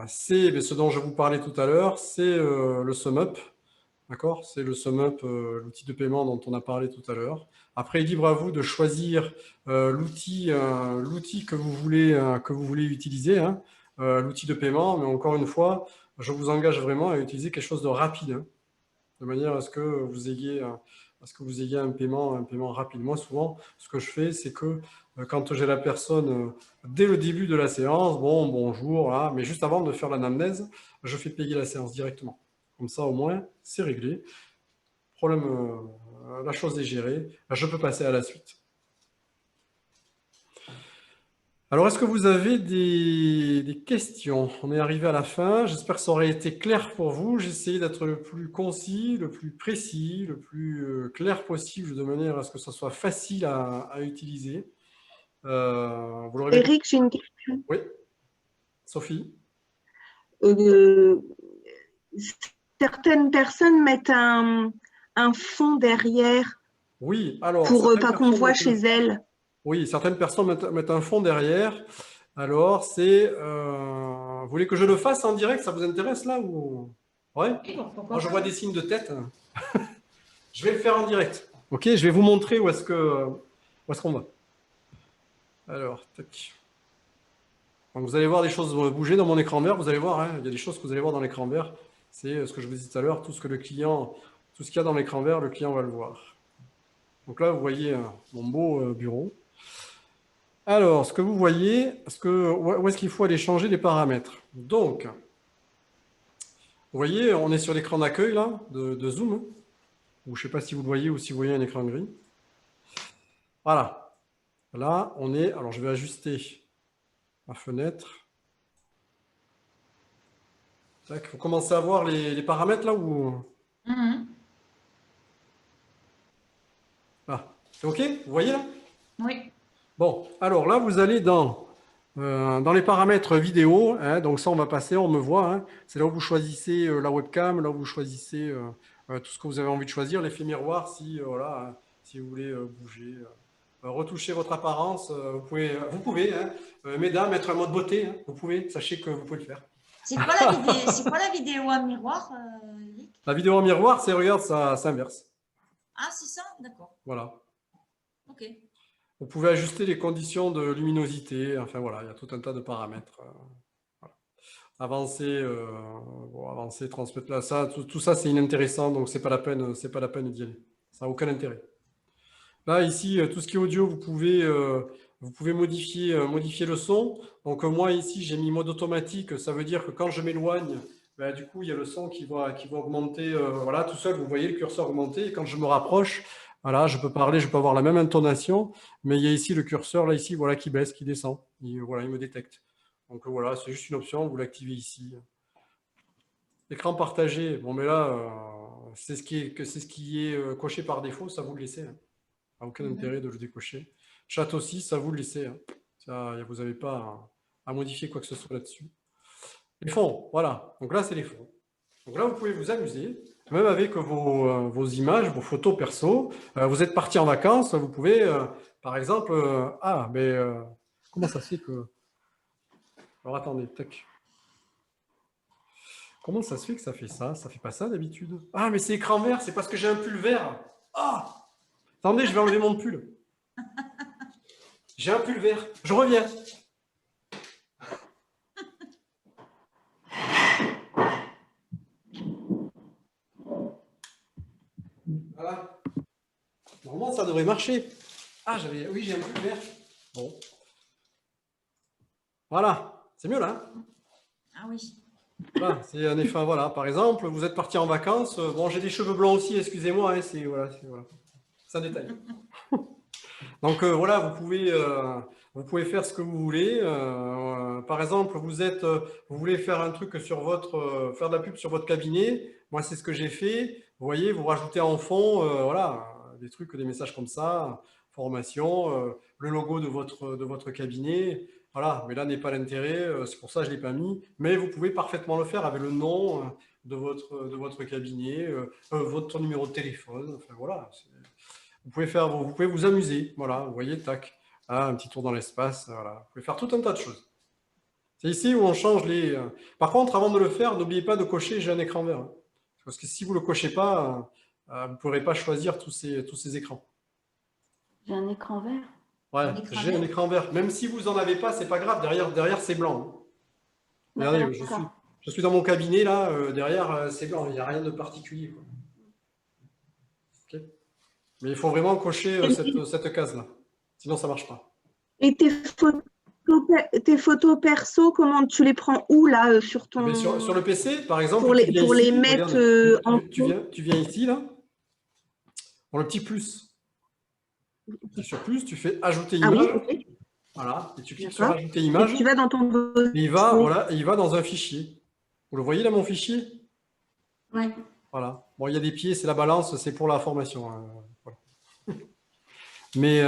c'est ce dont je vous parlais tout à l'heure, c'est le SumUp. D'accord? C'est le SumUp, l'outil de paiement dont on a parlé tout à l'heure. Après, libre à vous de choisir l'outil que vous voulez utiliser. Hein. l'outil de paiement, mais encore une fois, je vous engage vraiment à utiliser quelque chose de rapide, hein, de manière à ce que vous ayez, un paiement rapide. Moi, souvent, ce que je fais, c'est que quand j'ai la personne dès le début de la séance, bon, bonjour, là, mais juste avant de faire l'anamnèse, je fais payer la séance directement. Comme ça, au moins, c'est réglé. Problème, la chose est gérée. Je peux passer à la suite. Alors, est-ce que vous avez des questions? On est arrivé à la fin. J'espère que ça aurait été clair pour vous. J'ai essayé d'être le plus concis, le plus précis, le plus clair possible, de manière à ce que ça soit facile à utiliser. Vous l'aurez bien. Eric, j'ai une question. Oui, Sophie? Euh, certaines personnes mettent un fond derrière Oui, alors, pour certaines pas qu'on personnes voit chez elles. oui, certaines personnes mettent un fond derrière. Alors, vous voulez que je le fasse en direct? Ça vous intéresse là ou... Ouais? Moi, je vois des signes de tête. Je vais le faire en direct. Ok, je vais vous montrer où est-ce qu'on va. Alors, tac. Donc, vous allez voir des choses bouger dans mon écran vert. Vous allez voir, hein, il y a des choses que vous allez voir dans l'écran vert. C'est ce que je vous disais tout à l'heure, tout ce qu'il y a dans l'écran vert, le client va le voir. Donc là, vous voyez mon beau bureau. Alors, ce que vous voyez, où est-ce qu'il faut aller changer les paramètres? Donc, vous voyez, on est sur l'écran d'accueil là, de Zoom. Ou je ne sais pas si vous le voyez ou si vous voyez un écran gris. Voilà. Là, on est... Alors, je vais ajuster ma fenêtre. Tac, vous commencez à voir les paramètres là ou... Ah, c'est OK? Vous voyez là? Oui. Bon, alors là, vous allez dans les paramètres vidéo. Hein, donc ça, on va passer, on me voit. Hein, c'est là où vous choisissez la webcam, là où vous choisissez tout ce que vous avez envie de choisir, l'effet miroir, voilà, hein, si vous voulez bouger. Retoucher votre apparence, vous pouvez hein, mesdames, mettre un mode beauté. Hein, vous pouvez, sachez que vous pouvez le faire. C'est quoi la vidéo à miroir, Eric? La vidéo en miroir, c'est, regarde, ça s'inverse. Ah, c'est ça? D'accord. Voilà. Ok. Vous pouvez ajuster les conditions de luminosité. Enfin, voilà, il y a tout un tas de paramètres. Voilà. Avancer, transmettre là, tout ça, c'est inintéressant, donc c'est pas la peine d'y aller. Ça n'a aucun intérêt. Là, ici, tout ce qui est audio, vous pouvez modifier le son. Donc, moi, ici, j'ai mis mode automatique. Ça veut dire que quand je m'éloigne, ben, du coup, il y a le son qui va augmenter. Voilà, tout seul, vous voyez le curseur augmenter. Et quand je me rapproche, voilà, je peux parler, je peux avoir la même intonation. Mais il y a ici le curseur, là, ici, voilà, qui baisse, qui descend. Voilà, il me détecte. Donc, voilà, c'est juste une option. Vous l'activez ici. Écran partagé. Bon, mais là, c'est ce qui est coché par défaut. Ça, vous le laissez. Hein. Aucun intérêt de le décocher. Chat aussi, ça vous le laissez. Hein. Ça, vous n'avez pas à modifier quoi que ce soit là-dessus. Les fonds, voilà. Donc là, c'est les fonds. Donc là, vous pouvez vous amuser, même avec vos images, vos photos perso. Vous êtes parti en vacances, vous pouvez, par exemple... comment ça se fait que... Alors attendez, tac. Comment ça se fait que ça fait ça? Ça fait pas ça d'habitude. Ah, mais c'est écran vert, c'est parce que j'ai un pull vert. Ah! Attendez, je vais enlever mon pull. J'ai un pull vert. Je reviens. Voilà. Normalement, ça devrait marcher. Ah, oui, j'ai un pull vert. Bon. Voilà. C'est mieux, là. Hein? Ah oui. Voilà, c'est un effet. Voilà. Par exemple, vous êtes parti en vacances. Bon, j'ai des cheveux blancs aussi, excusez-moi. Hein, voilà. C'est un détail. Donc voilà, vous pouvez faire ce que vous voulez. Par exemple, vous voulez faire un truc faire de la pub sur votre cabinet. Moi, c'est ce que j'ai fait. Vous voyez, vous rajoutez en fond, voilà, des messages comme ça, formation, le logo de votre cabinet. Voilà, mais là n'est pas l'intérêt. C'est pour ça que je l'ai pas mis. Mais vous pouvez parfaitement le faire avec le nom de votre cabinet, votre numéro de téléphone. Enfin voilà. Vous pouvez vous amuser, voilà, vous voyez, tac, ah, un petit tour dans l'espace, voilà. Vous pouvez faire tout un tas de choses. C'est ici où on change les... Par contre, avant de le faire, n'oubliez pas de cocher « J'ai un écran vert hein. ». Parce que si vous ne le cochez pas, vous ne pourrez pas choisir tous ces écrans. J'ai un écran vert. Ouais, j'ai un écran vert. Même si vous n'en avez pas, c'est pas grave, derrière c'est blanc. Regardez, D'accord. je suis dans mon cabinet, là, derrière, c'est blanc, il n'y a rien de particulier, quoi. Ok. Mais il faut vraiment cocher cette case-là, sinon ça ne marche pas. Et tes photos perso, comment tu les prends où là sur Eh bien, sur ton le PC, par exemple, tu viens pour les ici, mettre regarde, en photo? tu viens ici, là, dans le petit plus. Tu es sur plus, tu fais ajouter Ah oui, image, ok, voilà, et tu cliques sur d'accord. ajouter Et image, tu vas dans ton et il va, dossier. voilà, et il va dans un fichier. Vous le voyez là, mon fichier? Ouais. Voilà. Bon, il y a des pieds, c'est la balance, c'est pour la formation, hein, voilà. Mais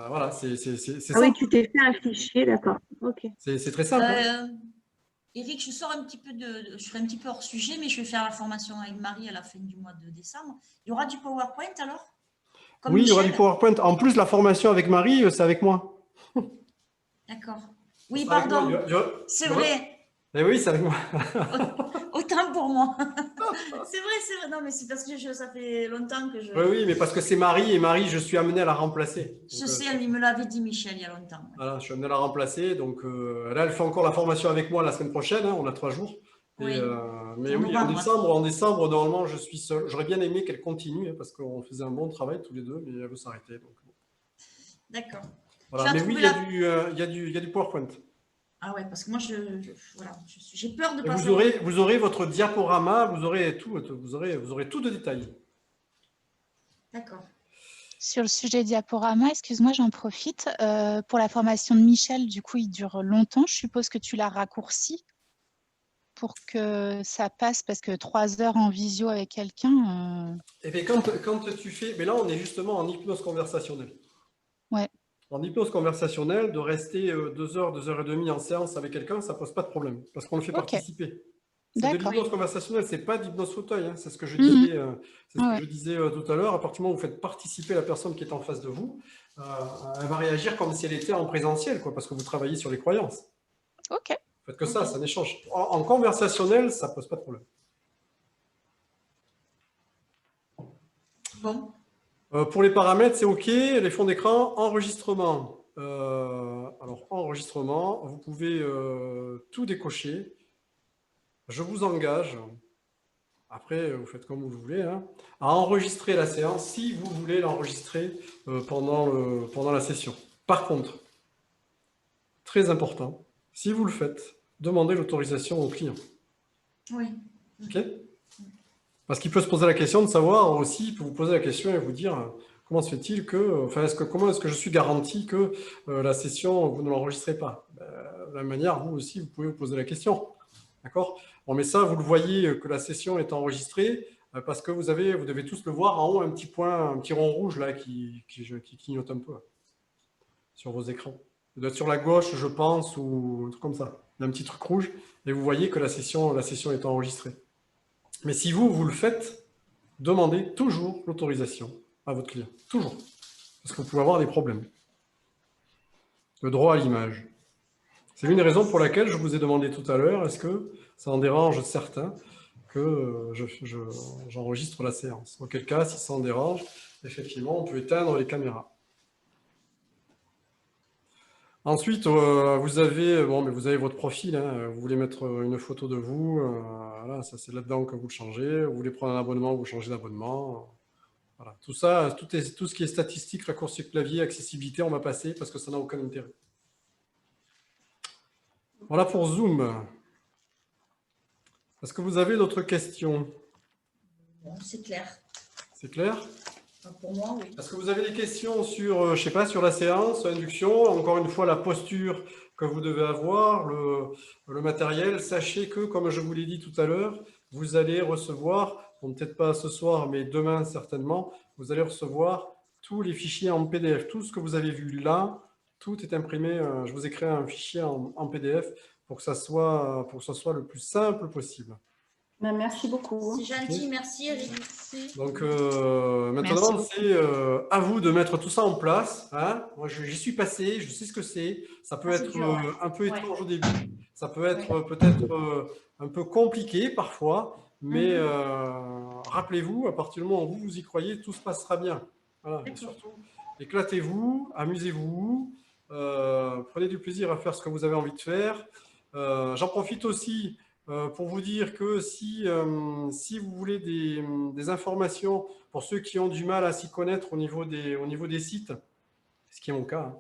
voilà, c'est Ah oui, simple. tu t'es fait un fichier, d'accord. Ok. C'est très simple, hein. Eric, je sors un petit peu je serai un petit peu hors sujet, mais je vais faire la formation avec Marie à la fin du mois de décembre. Il y aura du PowerPoint alors? Comme Oui, il y aura du Michel? PowerPoint. En plus, la formation avec Marie, c'est avec moi. D'accord. Ça Oui, sera avec moi. pardon. C'est vrai. Eh oui, c'est avec moi. Autant pour moi. C'est vrai, c'est vrai. Non, mais c'est parce que ça fait longtemps que Oui, oui, mais parce que c'est Marie, et Marie, je suis amené à la remplacer. Je Donc, sais, il me l'avait dit Michel il y a longtemps. voilà, je suis amené à la remplacer. Donc là, elle fait encore la formation avec moi la semaine prochaine, hein, on a 3 jours. Oui, Mais pour oui, novembre. en décembre, normalement, je suis seul. J'aurais bien aimé qu'elle continue, hein, parce qu'on faisait un bon travail tous les deux, mais elle veut s'arrêter. Donc, bon. D'accord. Tu Voilà. as Mais oui, trouvé la... il y a du PowerPoint. Ah ouais, parce que moi, voilà, j'ai peur de Et pas savoir. vous aurez votre diaporama, vous aurez vous aurez tout de détail. D'accord. Sur le sujet diaporama, excuse-moi, j'en profite. Pour la formation de Michel, du coup, il dure longtemps. Je suppose que tu l'as raccourci pour que ça passe, parce que 3 heures en visio avec quelqu'un. Et bien, quand tu fais. Mais là, on est justement en hypnose conversationnelle. Ouais, En hypnose conversationnelle, de rester 2 heures et demie en séance avec quelqu'un, ça ne pose pas de problème, parce qu'on le fait ok, participer. C'est de d'accord. l'hypnose conversationnelle, c'est pas d'hypnose fauteuil, hein. C'est ce que je Mhm. disais, Ouais, tout à l'heure. À partir du moment où vous faites participer la personne qui est en face de vous, elle va réagir comme si elle était en présentiel, quoi, parce que vous travaillez sur les croyances. ok. Faites que ça, c'est un échange. En conversationnel, ça ne pose pas de problème. Bon. Pour les paramètres, c'est OK. Les fonds d'écran, enregistrement. Alors, enregistrement, vous pouvez tout décocher. Je vous engage, après, vous faites comme vous voulez, hein, à enregistrer la séance si vous voulez l'enregistrer pendant la session. Par contre, très important, si vous le faites, demandez l'autorisation au client. Oui. OK ? Parce qu'il peut se poser la question de savoir aussi, il peut vous poser la question et vous dire comment se fait-il que, enfin, comment est-ce que je suis garanti que la session, vous ne l'enregistrez pas? De la même manière, vous aussi, vous pouvez vous poser la question. D'accord? Bon, mais ça, vous le voyez que la session est enregistrée parce que vous devez tous le voir en haut, un petit point, un petit rond rouge là qui clignote un peu sur vos écrans. Vous doit être sur la gauche, je pense, ou un truc comme ça. Il y a un petit truc rouge et vous voyez que la session est enregistrée. Mais si vous le faites, demandez toujours l'autorisation à votre client. Toujours. Parce que vous pouvez avoir des problèmes. Le droit à l'image. C'est l'une des raisons pour laquelle je vous ai demandé tout à l'heure, est-ce que ça en dérange certains que j'enregistre la séance? Auquel cas, si ça en dérange, effectivement, on peut éteindre les caméras. Ensuite, vous avez votre profil, hein, vous voulez mettre une photo de vous, voilà, ça c'est là-dedans que vous le changez. Vous voulez prendre un abonnement, vous changez d'abonnement. Voilà. Tout ça, tout ce qui est statistique, raccourci clavier, accessibilité, on va passer parce que ça n'a aucun intérêt. Voilà pour Zoom. Est-ce que vous avez d'autres questions? Bon, c'est clair. C'est clair? Enfin, pour moi, oui. Est-ce que vous avez des questions sur, je sais pas, sur la séance, l'induction, encore une fois, la posture que vous devez avoir, le matériel? Sachez que, comme je vous l'ai dit tout à l'heure, vous allez recevoir, bon, peut-être pas ce soir, mais demain certainement, vous allez recevoir tous les fichiers en PDF. Tout ce que vous avez vu là, tout est imprimé. Je vous ai créé un fichier en PDF pour que ça soit le plus simple possible. Ben, merci beaucoup. C'est gentil, merci Eric. Donc Merci maintenant, beaucoup. c'est à vous de mettre tout ça en place, hein. Moi, j'y suis passé, je sais ce que c'est. Ça peut c'est être dur, ouais. un peu étrange au début, ça peut être Ouais. peut-être un peu compliqué parfois, mais rappelez-vous, à partir du moment où vous y croyez, tout se passera bien. Voilà. Et surtout, éclatez-vous, amusez-vous, prenez du plaisir à faire ce que vous avez envie de faire. J'en profite aussi pour vous dire que si vous voulez des informations pour ceux qui ont du mal à s'y connaître au niveau des sites, ce qui est mon cas,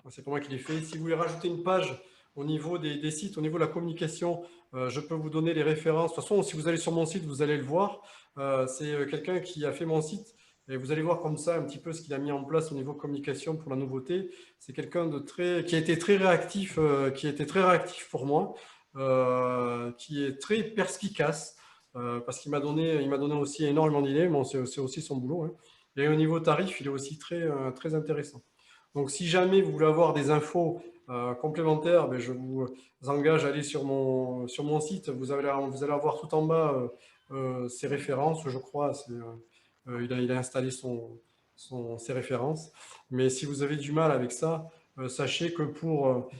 hein, c'est pas moi qui l'ai fait. Si vous voulez rajouter une page au niveau des sites, au niveau de la communication, je peux vous donner les références. De toute façon, si vous allez sur mon site, vous allez le voir. C'est quelqu'un qui a fait mon site. Et vous allez voir comme ça un petit peu ce qu'il a mis en place au niveau communication pour la nouveauté. C'est quelqu'un qui a été très réactif, pour moi, qui est très perspicace, parce qu'il m'a donné aussi énormément d'idées. Bon, c'est aussi son boulot, hein. Et au niveau tarif, il est aussi très intéressant. Donc, si jamais vous voulez avoir des infos complémentaires, je vous engage à aller sur mon site. Vous allez avoir tout en bas ses références, je crois. Il a installé ses références. Mais si vous avez du mal avec ça, sachez que pour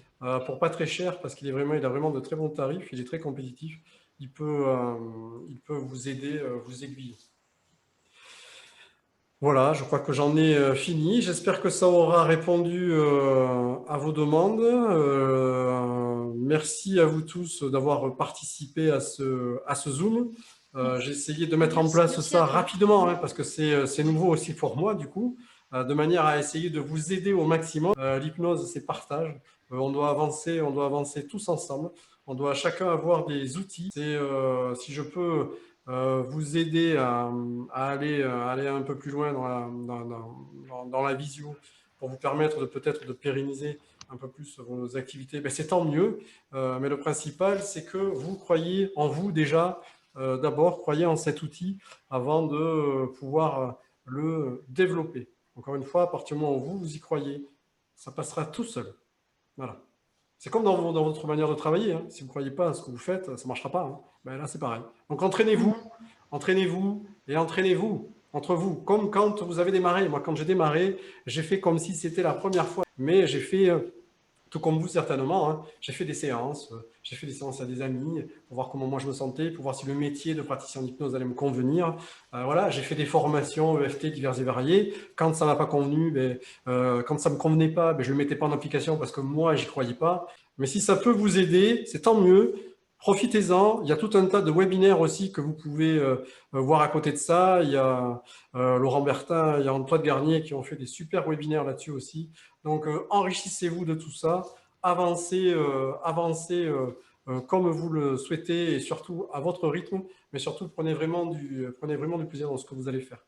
pas très cher, parce il a vraiment de très bons tarifs, il est très compétitif, il peut vous aider, vous aiguiller. Voilà, je crois que j'en ai fini. J'espère que ça aura répondu à vos demandes. Merci à vous tous d'avoir participé à ce Zoom. J'ai essayé de mettre en place ça rapidement, hein, parce que c'est nouveau aussi pour moi, du coup, de manière à essayer de vous aider au maximum. L'hypnose, c'est partage. On doit avancer tous ensemble. On doit chacun avoir des outils. Si je peux vous aider à aller un peu plus loin dans la visio pour vous permettre peut-être de pérenniser un peu plus vos activités, c'est tant mieux. Mais le principal, c'est que vous croyez en vous déjà. D'abord, croyez en cet outil avant de pouvoir le développer. Encore une fois, à partir du moment où vous y croyez, ça passera tout seul. Voilà. C'est comme dans votre manière de travailler, hein. Si vous ne croyez pas à ce que vous faites, ça ne marchera pas, hein. Là, c'est pareil. Donc, entraînez-vous et entraînez-vous entre vous. Comme quand vous avez démarré. Moi, quand j'ai démarré, j'ai fait comme si c'était la première fois. Mais j'ai fait, tout comme vous certainement, hein, j'ai fait des séances. J'ai fait des séances à des amis pour voir comment moi je me sentais, pour voir si le métier de praticien d'hypnose allait me convenir. Voilà, j'ai fait des formations EFT diverses et variées. Quand ça ne m'a pas convenu, quand ça ne me convenait pas, je ne le mettais pas en application parce que moi, j'y croyais pas. Mais si ça peut vous aider, c'est tant mieux. Profitez-en. Il y a tout un tas de webinaires aussi que vous pouvez voir à côté de ça. Il y a Laurent Bertin, il y a Antoine Garnier qui ont fait des super webinaires là-dessus aussi. Donc, enrichissez-vous de tout ça. Avancez comme vous le souhaitez et surtout à votre rythme. Mais surtout, prenez vraiment du plaisir dans ce que vous allez faire,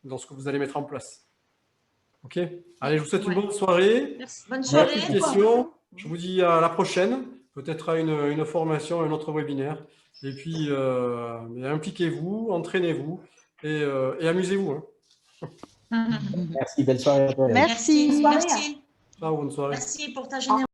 dans ce que vous allez mettre en place. OK ? Allez, je vous souhaite une bonne soirée. Merci. Bonne soirée. Plus de questions. Je vous dis à la prochaine, peut-être à une formation, un autre webinaire. Et puis, impliquez-vous, entraînez-vous et amusez-vous, hein. Merci, belle soirée à toi. Merci. Merci. Ciao, bonne soirée. Merci pour ta générosité.